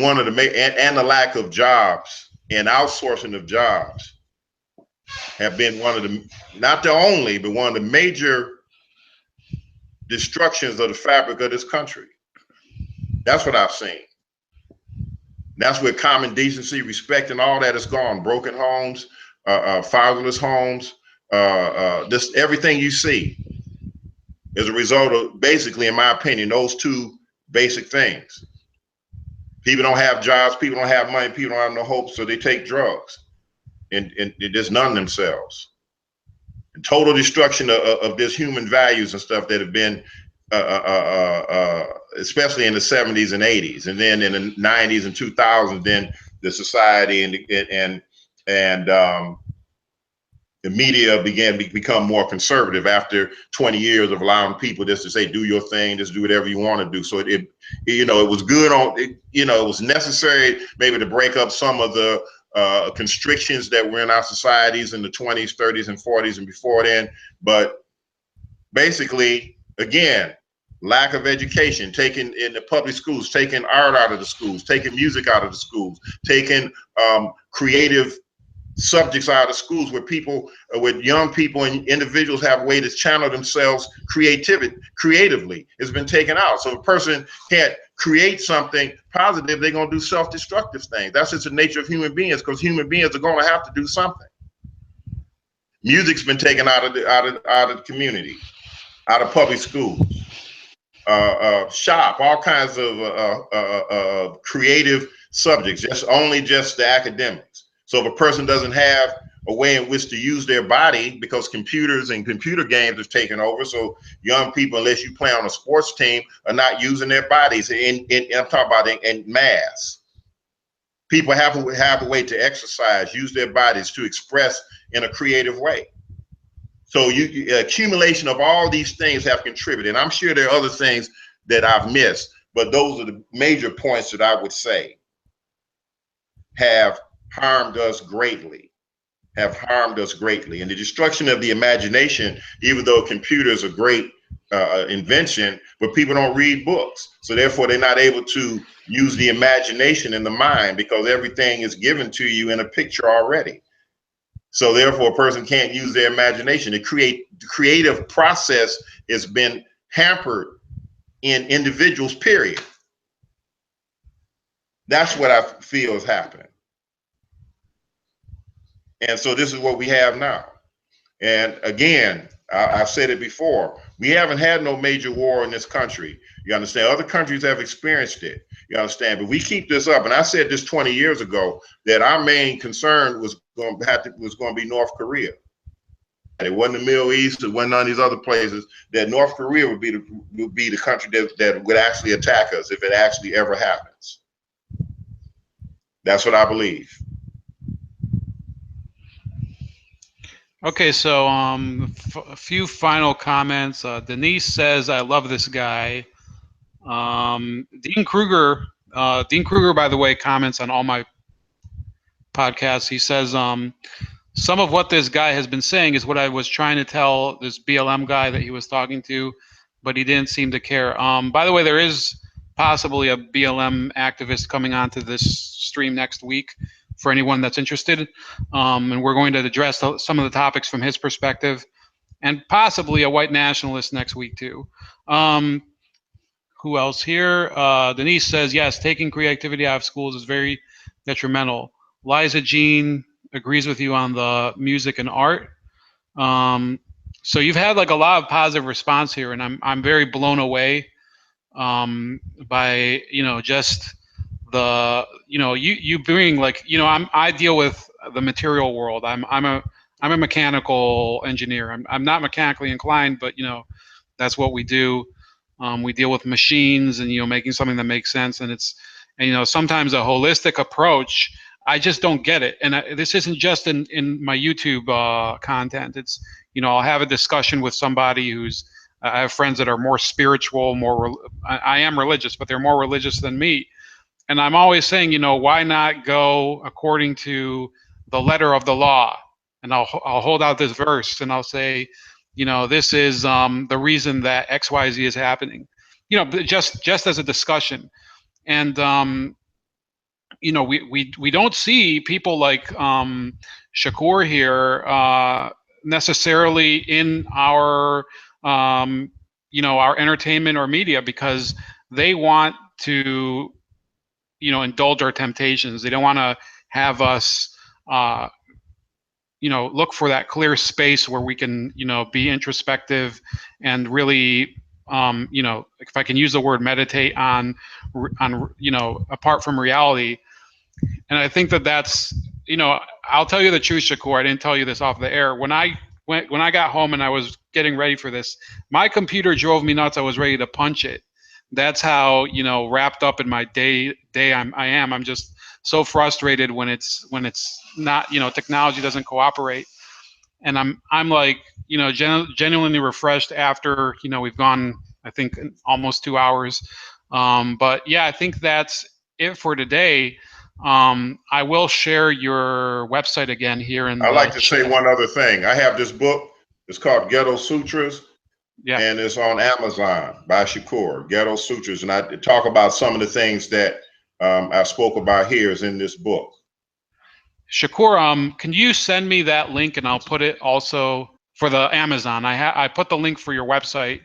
Speaker 1: one of the and the lack of jobs and outsourcing of jobs have been one of the, not the only, but one of the major destructions of the fabric of this country. That's what I've seen. That's where common decency, respect, and all that is gone. Broken homes, fatherless homes, this everything you see is a result of, basically, in my opinion, those two basic things. People don't have jobs, people don't have money, people don't have no hope, so they take drugs and they just numb themselves. And total destruction of this human values and stuff that have been, especially in the 70s and 80s, and then in the 90s and 2000s, then the society and the media began to become more conservative after 20 years of allowing people just to say, do your thing, just do whatever you want to do. So it you know, it was good on, you know, it was necessary maybe to break up some of the constrictions that were in our societies in the 20s, 30s, and 40s and before then. But basically, again, lack of education, taking in the public schools, taking art out of the schools, taking music out of the schools, taking creative subjects out of schools where people, with young people and individuals have a way to channel themselves creatively. It's been taken out. So if a person can't create something positive, they're going to do self-destructive things. That's just the nature of human beings, because human beings are going to have to do something. Music's been taken out of the community, out of public schools. Shop, all kinds of creative subjects, only just the academics. So if a person doesn't have a way in which to use their body, because computers and computer games have taken over, so young people, unless you play on a sports team, are not using their bodies. I'm talking about in mass. People have a way to exercise, use their bodies to express in a creative way. So accumulation of all these things have contributed. And I'm sure there are other things that I've missed, but those are the major points that I would say have harmed us greatly, And the destruction of the imagination, even though computers are great invention, but people don't read books. So therefore they're not able to use the imagination in the mind, because everything is given to you in a picture already. So therefore a person can't use their imagination. The creative process has been hampered in individuals, period. That's what I feel is happening. And so this is what we have now. And again, I've said it before, we haven't had no major war in this country. You understand? Other countries have experienced it. You understand? But we keep this up. And I said this 20 years ago, that our main concern was going to be North Korea. It wasn't the Middle East, it wasn't none of these other places. That North Korea would be the country that would actually attack us if it actually ever happens. That's what I believe.
Speaker 2: Okay, so a few final comments. Denise says, "I love this guy." Dean Kruger, by the way, comments on all my podcasts. He says, "Some of what this guy has been saying is what I was trying to tell this BLM guy that he was talking to, but he didn't seem to care." By the way, there is possibly a BLM activist coming onto this stream next week, for anyone that's interested, and we're going to address some of the topics from his perspective, and possibly a white nationalist next week too. Who else here? Denise says, yes, taking creativity out of schools is very detrimental. Liza Jean agrees with you on the music and art. So you've had like a lot of positive response here, and I'm very blown away by just the you bring, like, I deal with the material world. I'm a mechanical engineer. I'm not mechanically inclined, but that's what we do. We deal with machines and making something that makes sense, and sometimes a holistic approach, I just don't get it. And this isn't just in my YouTube content. It's I'll have a discussion with somebody I have friends that are more spiritual, I am religious, but they're more religious than me. And I'm always saying, why not go according to the letter of the law? And I'll hold out this verse and I'll say, this is the reason that X, Y, Z is happening. Just as a discussion. And we don't see people like Shakoor here necessarily in our our entertainment or media, because they want to indulge our temptations. They don't want to have us look for that clear space where we can be introspective and really if I can use the word meditate on apart from reality. And I think that's I'll tell you the truth, Shakoor, I didn't tell you this off the air. When I got home and I was getting ready for this, my computer drove me nuts. I was ready to punch it. That's how wrapped up in my day I am. I'm just so frustrated when it's not technology doesn't cooperate, and I'm like genuinely refreshed after we've gone, I think, almost 2 hours. But yeah, I think that's it for today. I will share your website again here. And
Speaker 1: I'd like to say one other thing. I have this book. It's called Ghetto Sutras.
Speaker 2: Yeah.
Speaker 1: And it's on Amazon by Shakoor, Ghetto Sutras. And I talk about some of the things that I spoke about here is in this book.
Speaker 2: Shakoor, can you send me that link, and I'll put it also for the Amazon. I put the link for your website,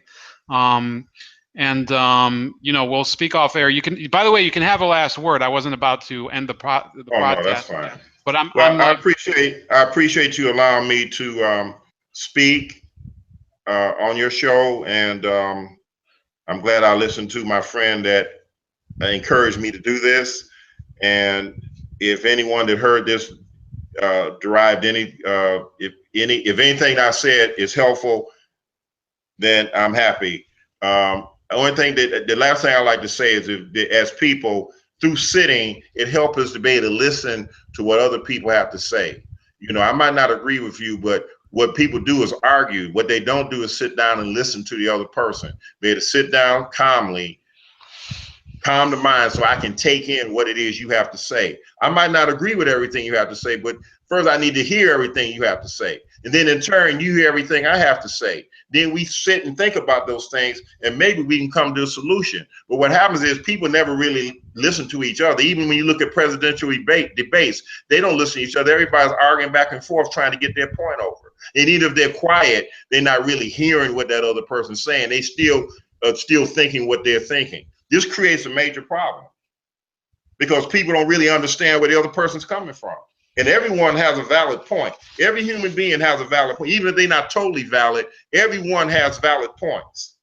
Speaker 2: you know, we'll speak off air. You can, by the way, you can have a last word. I wasn't about to end the
Speaker 1: Oh no, that's fine.
Speaker 2: but
Speaker 1: Well, I appreciate you allowing me to speak on your show, and I'm glad I listened to my friend that encouraged me to do this. And if anyone that heard this derived if anything I said is helpful, then I'm happy. The only thing the last thing I like to say is that as people, through sitting, it helps us to be able to listen to what other people have to say. You know, I might not agree with you, but what people do is argue. What they don't do is sit down and listen to the other person. Be able to sit down calmly, calm the mind, so I can take in what it is you have to say. I might not agree with everything you have to say, but first I need to hear everything you have to say. And then in turn, you hear everything I have to say. Then we sit and think about those things, and maybe we can come to a solution. But what happens is people never really listen to each other. Even when you look at presidential debates, they don't listen to each other. Everybody's arguing back and forth trying to get their point over. And even if they're quiet, they're not really hearing what that other person's saying. They still thinking what they're thinking. This creates a major problem because people don't really understand where the other person's coming from. And everyone has a valid point. Every human being has a valid point. Even if they're not totally valid, everyone has valid points.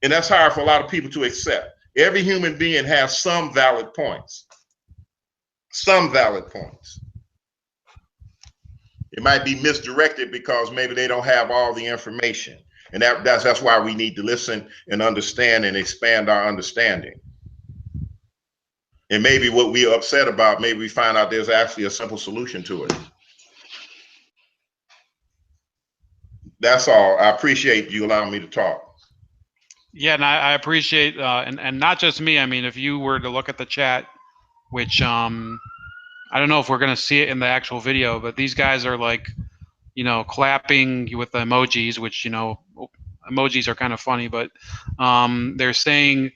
Speaker 1: And that's hard for a lot of people to accept. Every human being has some valid points. Some valid points. It might be misdirected because maybe they don't have all the information. And that's why we need to listen and understand and expand our understanding. And maybe what we're upset about, maybe we find out there's actually a simple solution to it. That's all. I appreciate you allowing me to talk.
Speaker 2: Yeah, and I appreciate, and not just me. I mean, if you were to look at the chat, which I don't know if we're going to see it in the actual video, but these guys are like, you know, clapping with the emojis, which, you know, emojis are kind of funny, but they're saying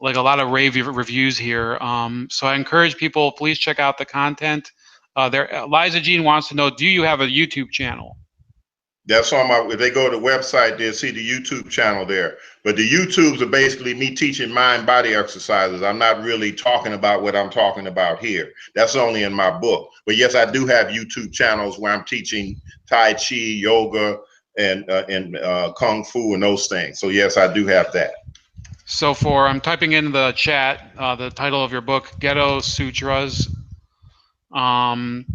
Speaker 2: like a lot of rave reviews here. So I encourage people, please check out the content. Liza Jean wants to know, do you have a YouTube channel?
Speaker 1: That's on my, if they go to the website, they'll see the YouTube channel there. But the YouTubes are basically me teaching mind-body exercises. I'm not really talking about what I'm talking about here. That's only in my book. But yes, I do have YouTube channels where I'm teaching Tai Chi, yoga, and Kung Fu and those things. So yes, I do have that.
Speaker 2: So I'm typing in the chat, the title of your book, Ghetto Sutras.
Speaker 1: And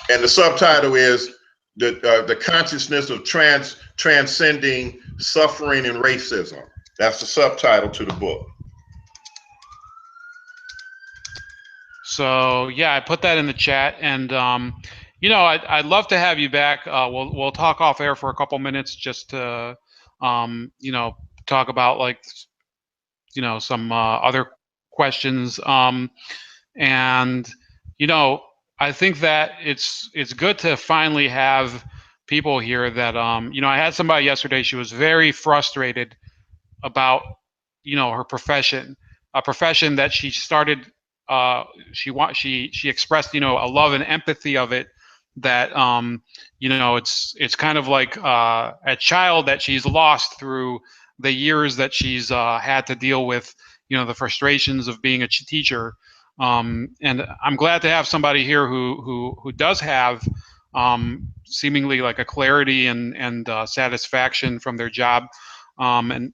Speaker 1: the subtitle is the consciousness of transcending suffering and racism. That's the subtitle to the book.
Speaker 2: So yeah, I put that in the chat, and you know, I'd love to have you back. We'll talk off air for a couple minutes just to you know, talk about like, you know, some other questions. And you know, I think that it's good to finally have people here that you know, I had somebody yesterday. She was very frustrated about, you know, her profession, a profession that she started. She expressed, you know, a love and empathy of it. That you know, it's kind of like a child that she's lost through the years that she's had to deal with, you know, the frustrations of being a teacher. And I'm glad to have somebody here who does have seemingly like a clarity and satisfaction from their job. And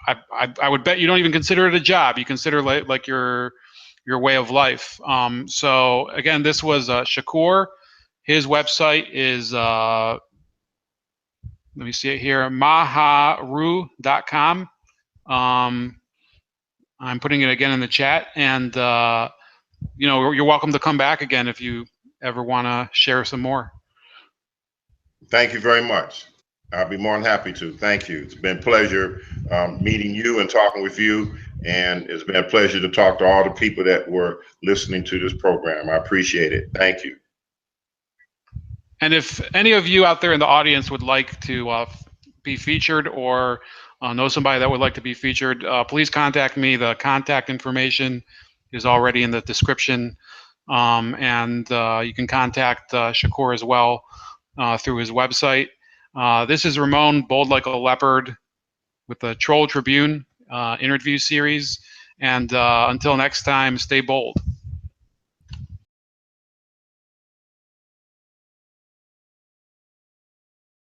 Speaker 2: I would bet you don't even consider it a job. You consider like your way of life. So again, this was Shakoor. His website is let me see it here, Mahaah-rooh.com. I'm putting it again in the chat, and you know, you're welcome to come back again if you ever want to share some more.
Speaker 1: Thank you very much. I'll be more than happy to. Thank you. It's been a pleasure meeting you and talking with you. And it's been a pleasure to talk to all the people that were listening to this program. I appreciate it. Thank you.
Speaker 2: And if any of you out there in the audience would like to be featured or know somebody that would like to be featured, please contact me. The contact information is already in the description. And you can contact Shakoor as well through his website. This is Ramon, Bold Like a Leopard, with the Troll Tribune interview series. And until next time, stay bold.